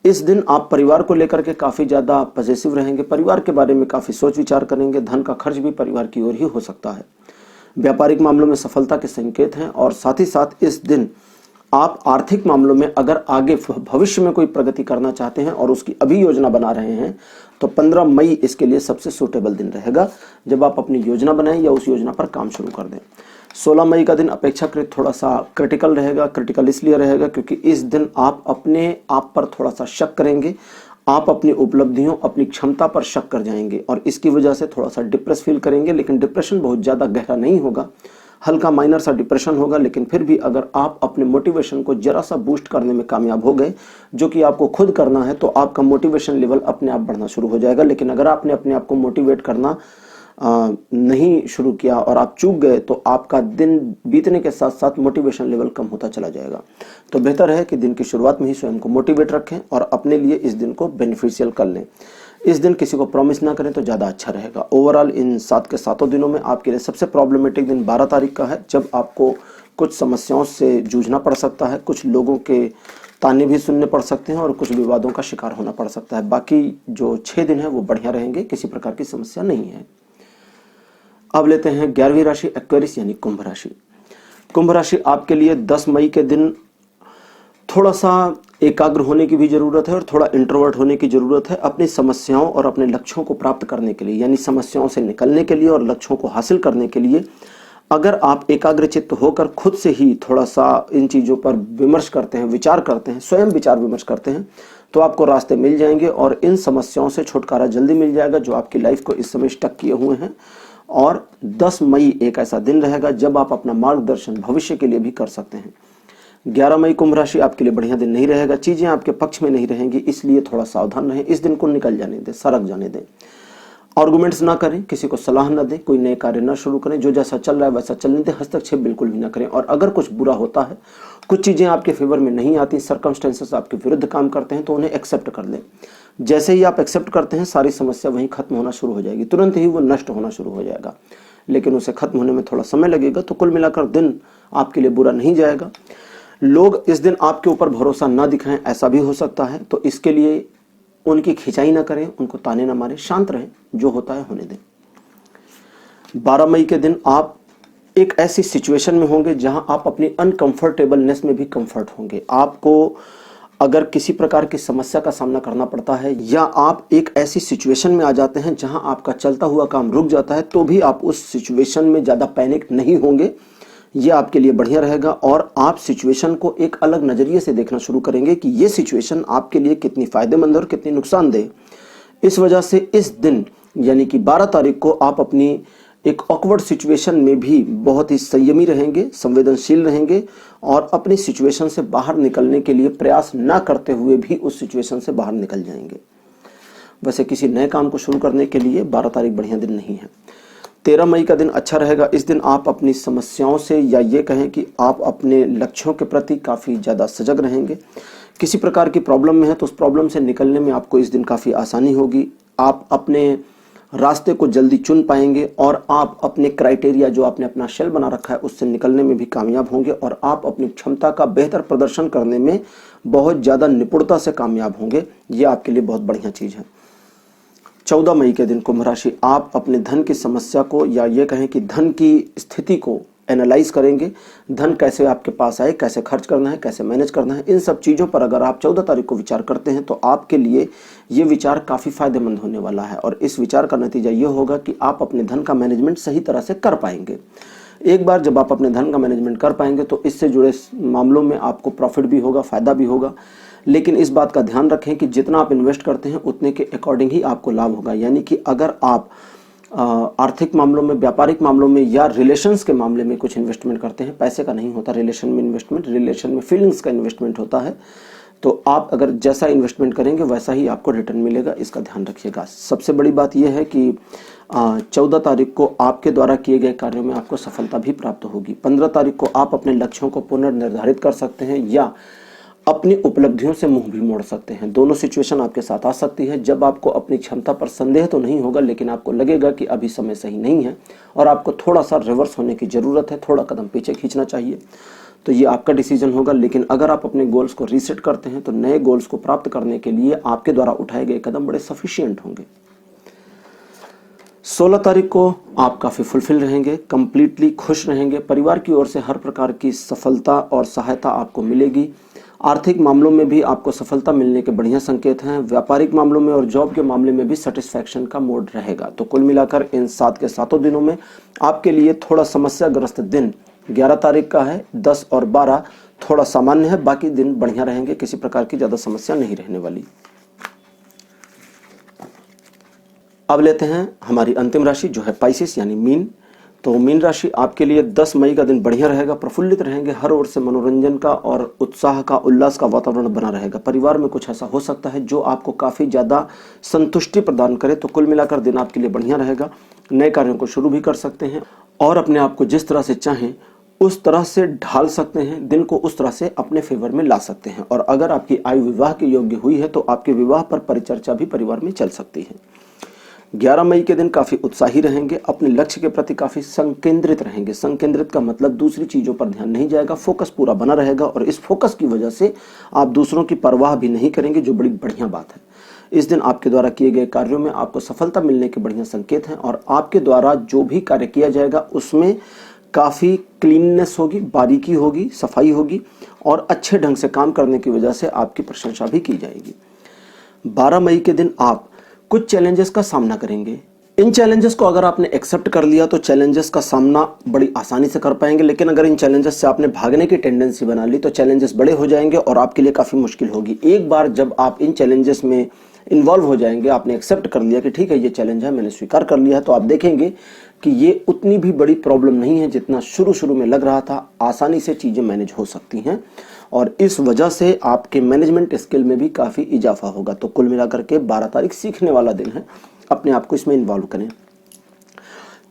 इस दिन आप परिवार को लेकर के काफी ज्यादा पॉजिटिव रहेंगे, परिवार के बारे में काफी सोच विचार करेंगे। धन का खर्च भी परिवार की ओर ही हो सकता है। व्यापारिक मामलों में सफलता के संकेत हैं। और साथ ही साथ इस दिन आप आर्थिक मामलों में अगर आगे भविष्य में कोई प्रगति करना चाहते हैं और उसकी अभी योजना बना रहे हैं तो 15 मई इसके लिए सबसे सूटेबल दिन रहेगा, जब आप अपनी योजना बनाएं या उस योजना पर काम शुरू कर दें। 16 मई का दिन अपेक्षाकृत थोड़ा सा क्रिटिकल रहेगा। क्रिटिकल इसलिए रहेगा क्योंकि इस दिन आप अपने आप पर थोड़ा सा शक करेंगे, आप अपनी उपलब्धियों, अपनी क्षमता पर शक कर जाएंगे और इसकी वजह से थोड़ा सा डिप्रेस फील करेंगे। लेकिन डिप्रेशन बहुत ज़्यादा गहरा नहीं होगा, हल्का माइनर सा डिप्रेशन होगा। लेकिन फिर भी अगर आप अपने मोटिवेशन को जरा सा बूस्ट करने में कामयाब हो गए, जो कि आपको खुद करना है, तो आपका मोटिवेशन लेवल अपने आप बढ़ना शुरू हो जाएगा। लेकिन अगर आपने अपने आप को मोटिवेट करना नहीं शुरू किया और आप चूक गए तो आपका दिन बीतने के साथ साथ मोटिवेशन लेवल कम होता चला जाएगा। तो बेहतर है कि दिन की शुरुआत में ही स्वयं को मोटिवेट रखें और अपने लिए इस दिन को बेनिफिशियल कर लें। इस दिन किसी को प्रॉमिस ना करें तो ज़्यादा अच्छा रहेगा। ओवरऑल इन 7 के 7 दिनों में आपके लिए सबसे प्रॉब्लमेटिक दिन 12 तारीख का है, जब आपको कुछ समस्याओं से जूझना पड़ सकता है, कुछ लोगों के ताने भी सुनने पड़ सकते हैं और कुछ विवादों का शिकार होना पड़ सकता है। बाकी जो 6 दिन है वो बढ़िया रहेंगे, किसी प्रकार की समस्या नहीं है। अब लेते हैं 11वीं राशि एक्वेरियस यानी कुंभ राशि। कुंभ राशि आपके लिए 10 मई के दिन थोड़ा सा एकाग्र होने की भी जरूरत है और थोड़ा इंट्रोवर्ट होने की जरूरत है अपनी समस्याओं और अपने लक्ष्यों को प्राप्त करने के लिए, यानी समस्याओं से निकलने के लिए और लक्ष्यों को हासिल करने के लिए। अगर आप एकाग्रचित्त होकर खुद से ही थोड़ा सा इन चीज़ों पर विमर्श करते हैं, विचार करते हैं, स्वयं विचार विमर्श करते हैं, तो आपको रास्ते मिल जाएंगे और इन समस्याओं से छुटकारा जल्दी मिल जाएगा जो आपकी लाइफ को इस समय स्टक किए हुए हैं। और 10 मई एक ऐसा दिन रहेगा जब आप अपना मार्गदर्शन भविष्य के लिए भी कर सकते हैं। 11 मई कुंभ राशि आपके लिए बढ़िया दिन नहीं रहेगा, चीजें आपके पक्ष में नहीं रहेंगी, इसलिए थोड़ा सावधान रहें। इस दिन को निकल जाने दें, सरक जाने दें। आर्गुमेंट्स ना करें, किसी को सलाह ना दें, कोई नए कार्य ना शुरू करें, जो जैसा चल रहा है वैसा चलने दें, हस्तक्षेप बिल्कुल भी ना करें। और अगर कुछ बुरा होता है, कुछ चीजें आपके फेवर में नहीं आती, सर्कमस्टेंसेस आपके विरुद्ध काम करते हैं, तो उन्हें एक्सेप्ट कर लें। जैसे ही आप एक्सेप्ट करते हैं सारी समस्या वहीं खत्म होना शुरू हो जाएगी, तुरंत ही वो नष्ट होना शुरू हो जाएगा। लेकिन उसे खत्म होने में थोड़ा समय लगेगा। तो कुल मिलाकर दिन आपके लिए बुरा नहीं जाएगा। लोग इस दिन आपके ऊपर भरोसा ना दिखाएं, ऐसा भी हो सकता है। तो इसके लिए उनकी खिंचाई ना करें, उनको ताने ना मारें, शांत रहें, जो होता है होने दें। 12 मई के दिन आप एक ऐसी सिचुएशन में होंगे जहां आप अपनी अनकंफर्टेबलनेस में भी कंफर्ट होंगे। आपको अगर किसी प्रकार की समस्या का सामना करना पड़ता है या आप एक ऐसी सिचुएशन में आ जाते हैं जहां आपका चलता हुआ काम रुक जाता है, तो भी आप उस सिचुएशन में ज़्यादा पैनिक नहीं होंगे। ये आपके लिए बढ़िया रहेगा और आप सिचुएशन को एक अलग नज़रिए से देखना शुरू करेंगे कि ये सिचुएशन आपके लिए कितनी फ़ायदेमंद और कितनी नुकसानदेह। इस वजह से इस दिन यानी कि 12 तारीख को आप अपनी एक ऑकवर्ड सिचुएशन में भी बहुत ही संयमी रहेंगे, संवेदनशील रहेंगे और अपनी सिचुएशन से बाहर निकलने के लिए प्रयास ना करते हुए भी उस सिचुएशन से बाहर निकल जाएंगे। वैसे किसी नए काम को शुरू करने के लिए 12 तारीख बढ़िया दिन नहीं है। 13 मई का दिन अच्छा रहेगा। इस दिन आप अपनी समस्याओं से या ये कहें कि आप अपने लक्ष्यों के प्रति काफ़ी ज़्यादा सजग रहेंगे। किसी प्रकार की प्रॉब्लम में है तो उस प्रॉब्लम से निकलने में आपको इस दिन काफ़ी आसानी होगी। आप अपने रास्ते को जल्दी चुन पाएंगे और आप अपने क्राइटेरिया जो आपने अपना शेल बना रखा है उससे निकलने में भी कामयाब होंगे और आप अपनी क्षमता का बेहतर प्रदर्शन करने में बहुत ज़्यादा निपुणता से कामयाब होंगे। ये आपके लिए बहुत बढ़िया चीज़ है। 14 मई के दिन कुंभ राशि आप अपने धन की समस्या को या ये कहें कि धन की स्थिति को एनालाइज करेंगे। धन कैसे आपके पास आए, कैसे खर्च करना है, कैसे मैनेज करना है, इन सब चीज़ों पर अगर आप 14 तारीख को विचार करते हैं तो आपके लिए ये विचार काफ़ी फायदेमंद होने वाला है और इस विचार का नतीजा ये होगा कि आप अपने धन का मैनेजमेंट सही तरह से कर पाएंगे। एक बार जब आप अपने धन का मैनेजमेंट कर पाएंगे तो इससे जुड़े मामलों में आपको प्रॉफिट भी होगा, फायदा भी होगा। लेकिन इस बात का ध्यान रखें कि जितना आप इन्वेस्ट करते हैं उतने के अकॉर्डिंग ही आपको लाभ होगा। यानी कि अगर आप आर्थिक मामलों में, व्यापारिक मामलों में या रिलेशंस के मामले में कुछ इन्वेस्टमेंट करते हैं, पैसे का नहीं होता रिलेशन में इन्वेस्टमेंट, रिलेशन में फीलिंग्स का इन्वेस्टमेंट होता है, तो आप अगर जैसा इन्वेस्टमेंट करेंगे वैसा ही आपको रिटर्न मिलेगा, इसका ध्यान रखिएगा। सबसे बड़ी बात यह है कि 14 तारीख को आपके द्वारा किए गए कार्यों में आपको सफलता भी प्राप्त होगी। 15 तारीख को आप अपने लक्ष्यों को पुनर्निर्धारित कर सकते हैं या अपनी उपलब्धियों से मुंह भी मोड़ सकते हैं। दोनों सिचुएशन आपके साथ आ सकती है। जब आपको अपनी क्षमता पर संदेह तो नहीं होगा, लेकिन आपको लगेगा कि अभी समय सही नहीं है और आपको थोड़ा सा रिवर्स होने की जरूरत है, थोड़ा कदम पीछे खींचना चाहिए, तो ये आपका डिसीजन होगा। लेकिन अगर आप अपने गोल्स को रीसेट करते हैं तो नए गोल्स को प्राप्त करने के लिए आपके द्वारा उठाए गए कदम बड़े सफिशिएंट होंगे। 16 तारीख को आप काफी फुलफिल रहेंगे, कंप्लीटली खुश रहेंगे। परिवार की ओर से हर प्रकार की सफलता और सहायता आपको मिलेगी। आर्थिक मामलों में भी आपको सफलता मिलने के बढ़िया संकेत हैं। व्यापारिक मामलों में और जॉब के मामले में भी सेटिस्फैक्शन का मोड रहेगा। तो कुल मिलाकर इन 7 के 7 दिनों में आपके लिए थोड़ा समस्याग्रस्त दिन 11 तारीख का है। 10 और 12 थोड़ा सामान्य है, बाकी दिन बढ़िया रहेंगे, किसी प्रकार की ज्यादा समस्या नहीं रहने वाली। अब लेते हैं हमारी अंतिम राशि जो है पाइसेस यानी मीन। तो मीन राशि आपके लिए 10 मई का दिन बढ़िया रहेगा, प्रफुल्लित रहेंगे, हर ओर से मनोरंजन का और उत्साह का, उल्लास का वातावरण बना रहेगा। परिवार में कुछ ऐसा हो सकता है जो आपको काफी ज्यादा संतुष्टि प्रदान करे। तो कुल मिलाकर दिन आपके लिए बढ़िया रहेगा। नए कार्यों को शुरू भी कर सकते हैं और अपने आप को जिस तरह से चाहें उस तरह से ढाल सकते हैं, दिन को उस तरह से अपने फेवर में ला सकते हैं। और अगर आपकी आयु विवाह के योग्य हुई है तो आपके विवाह पर परिचर्चा भी परिवार में चल सकती है। 11 मई के दिन काफी उत्साही रहेंगे, अपने लक्ष्य के प्रति काफी संकेंद्रित रहेंगे। संकेंद्रित का मतलब दूसरी चीजों पर ध्यान नहीं जाएगा, फोकस पूरा बना रहेगा और इस फोकस की वजह से आप दूसरों की परवाह भी नहीं करेंगे, जो बड़ी बढ़िया बात है। इस दिन आपके द्वारा किए गए कार्यों में आपको सफलता मिलने के बढ़िया संकेत हैं और आपके द्वारा जो भी कार्य किया जाएगा उसमें काफी क्लीननेस होगी, बारीकी होगी, सफाई होगी और अच्छे ढंग से काम करने की वजह से आपकी प्रशंसा भी की जाएगी। 12 मई के दिन आप कुछ चैलेंजेस का सामना करेंगे। इन चैलेंजेस को अगर आपने एक्सेप्ट कर लिया तो चैलेंजेस का सामना बड़ी आसानी से कर पाएंगे, लेकिन अगर इन चैलेंजेस से आपने भागने की टेंडेंसी बना ली तो चैलेंजेस बड़े हो जाएंगे और आपके लिए काफी मुश्किल होगी। एक बार जब आप इन चैलेंजेस में इन्वॉल्व हो जाएंगे, आपने एक्सेप्ट कर लिया कि ठीक है ये चैलेंज है, मैंने स्वीकार कर लिया है, तो आप देखेंगे कि ये उतनी भी बड़ी प्रॉब्लम नहीं है जितना शुरू में लग रहा था। आसानी से चीजें मैनेज हो सकती हैं और इस वजह से आपके मैनेजमेंट स्किल में भी काफी इजाफा होगा। तो कुल मिलाकर के 12 तारीख सीखने वाला दिन है, अपने आप को इसमें इन्वॉल्व करें।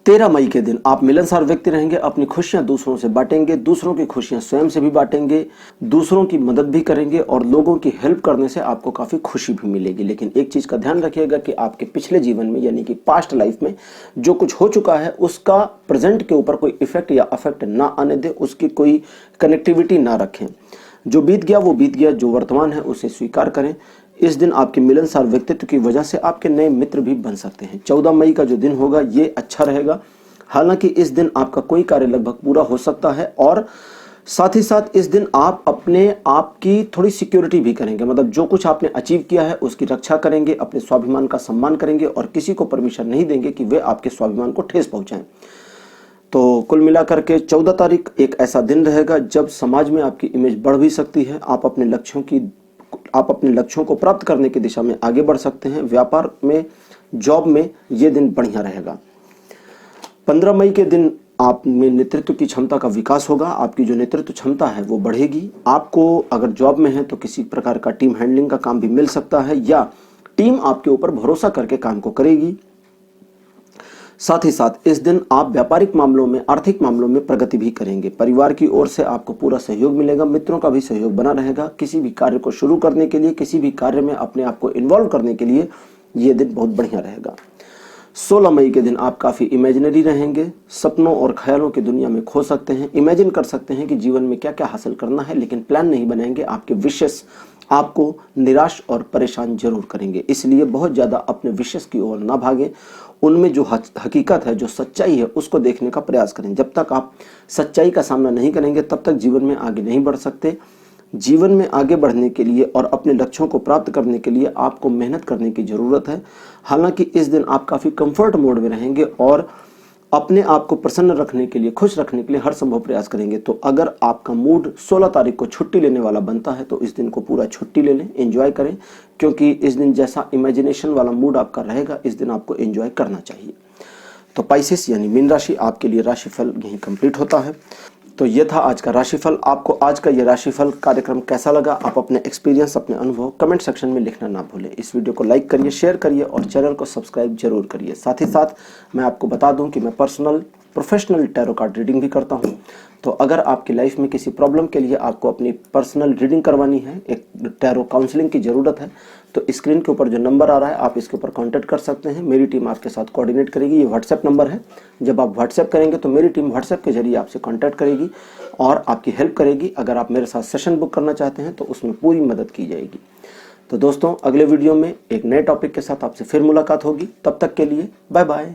13 मई के दिन आप मिलनसार व्यक्ति रहेंगे, अपनी खुशियां दूसरों से बांटेंगे, दूसरों की खुशियां स्वयं से भी बांटेंगे, दूसरों की मदद भी करेंगे और लोगों की हेल्प करने से आपको काफी खुशी भी मिलेगी। लेकिन एक चीज का ध्यान रखिएगा कि आपके पिछले जीवन में यानी कि पास्ट लाइफ में जो कुछ हो चुका है उसका प्रेजेंट के ऊपर कोई इफेक्ट या अफेक्ट ना आने दे, उसकी कोई कनेक्टिविटी ना रखें। जो बीत गया वो बीत गया, जो वर्तमान है उसे स्वीकार करें। इस दिन आपके मिलनसार व्यक्तित्व की वजह से आपके नए मित्र भी बन सकते हैं। 14 मई का जो दिन होगा ये अच्छा रहेगा। हालांकि इस दिन आपका कोई कार्य लगभग पूरा हो सकता है और साथ ही साथ इस दिन आप अपने आप की थोड़ी सिक्योरिटी भी करेंगे, मतलब जो कुछ आपने अचीव किया है उसकी रक्षा करेंगे, अपने स्वाभिमान का सम्मान करेंगे और किसी को परमिशन नहीं देंगे कि वे आपके स्वाभिमान को ठेस पहुंचाएं। तो कुल मिलाकर के 14 तारीख एक ऐसा दिन रहेगा जब समाज में आपकी इमेज बढ़ भी सकती है। आप अपने लक्ष्यों को प्राप्त करने की दिशा में आगे बढ़ सकते हैं। व्यापार में, जॉब में ये दिन बढ़िया रहेगा। 15 मई के दिन आप में नेतृत्व की क्षमता का विकास होगा। आपकी जो नेतृत्व क्षमता है वो बढ़ेगी। आपको अगर जॉब में है तो किसी प्रकार का टीम हैंडलिंग का काम भी मिल सकता है या टीम आपके ऊपर भरोसा करके काम को करेगी। साथ ही साथ इस दिन आप व्यापारिक मामलों में, आर्थिक मामलों में प्रगति भी करेंगे। परिवार की ओर से आपको पूरा सहयोग मिलेगा, मित्रों का भी सहयोग बना रहेगा। किसी भी कार्य को शुरू करने के लिए, किसी भी कार्य में अपने आप को इन्वॉल्व करने के लिए यह दिन बहुत बढ़िया रहेगा। 16 मई के दिन आप काफी इमेजिनरी रहेंगे, सपनों और ख्यालों की दुनिया में खो सकते हैं। इमेजिन कर सकते हैं कि जीवन में क्या क्या हासिल करना है, लेकिन प्लान नहीं बनाएंगे। आपके विशेष आपको निराश और परेशान जरूर करेंगे, इसलिए बहुत ज्यादा अपने विशेष की ओर ना भागें। उनमें जो हकीकत है, जो सच्चाई है, उसको देखने का प्रयास करें। जब तक आप सच्चाई का सामना नहीं करेंगे तब तक जीवन में आगे नहीं बढ़ सकते। जीवन में आगे बढ़ने के लिए और अपने लक्ष्यों को प्राप्त करने के लिए आपको मेहनत करने की जरूरत है। हालांकि इस दिन आप काफी कंफर्ट मोड में रहेंगे और अपने आप को प्रसन्न रखने के लिए, खुश रखने के लिए हर संभव प्रयास करेंगे। तो अगर आपका मूड 16 तारीख को छुट्टी लेने वाला बनता है तो इस दिन को पूरा छुट्टी ले लें, एंजॉय करें, क्योंकि इस दिन जैसा इमेजिनेशन वाला मूड आपका रहेगा, इस दिन आपको एंजॉय करना चाहिए। तो पाइसेस यानी मीन राशि, आपके लिए राशिफल यहीं कंप्लीट होता है। तो ये था आज का राशिफल। आपको आज का ये राशिफल कार्यक्रम कैसा लगा, आप अपने एक्सपीरियंस, अपने अनुभव कमेंट सेक्शन में लिखना ना भूलें। इस वीडियो को लाइक करिए, शेयर करिए और चैनल को सब्सक्राइब जरूर करिए। साथ ही साथ मैं आपको बता दूं कि मैं प्रोफेशनल टैरो कार्ड रीडिंग भी करता हूं। तो अगर आपकी लाइफ में किसी प्रॉब्लम के लिए आपको अपनी पर्सनल रीडिंग करवानी है, एक टैरो काउंसलिंग की ज़रूरत है, तो स्क्रीन के ऊपर जो नंबर आ रहा है आप इसके ऊपर कांटेक्ट कर सकते हैं। मेरी टीम आपके साथ कोऑर्डिनेट करेगी। ये व्हाट्सएप नंबर है। जब आप व्हाट्सएप करेंगे तो मेरी टीम व्हाट्सएप के जरिए आपसे कांटेक्ट करेगी और आपकी हेल्प करेगी। अगर आप मेरे साथ सेशन बुक करना चाहते हैं तो उसमें पूरी मदद की जाएगी। तो दोस्तों, अगले वीडियो में एक नए टॉपिक के साथ आपसे फिर मुलाकात होगी। तब तक के लिए बाय बाय।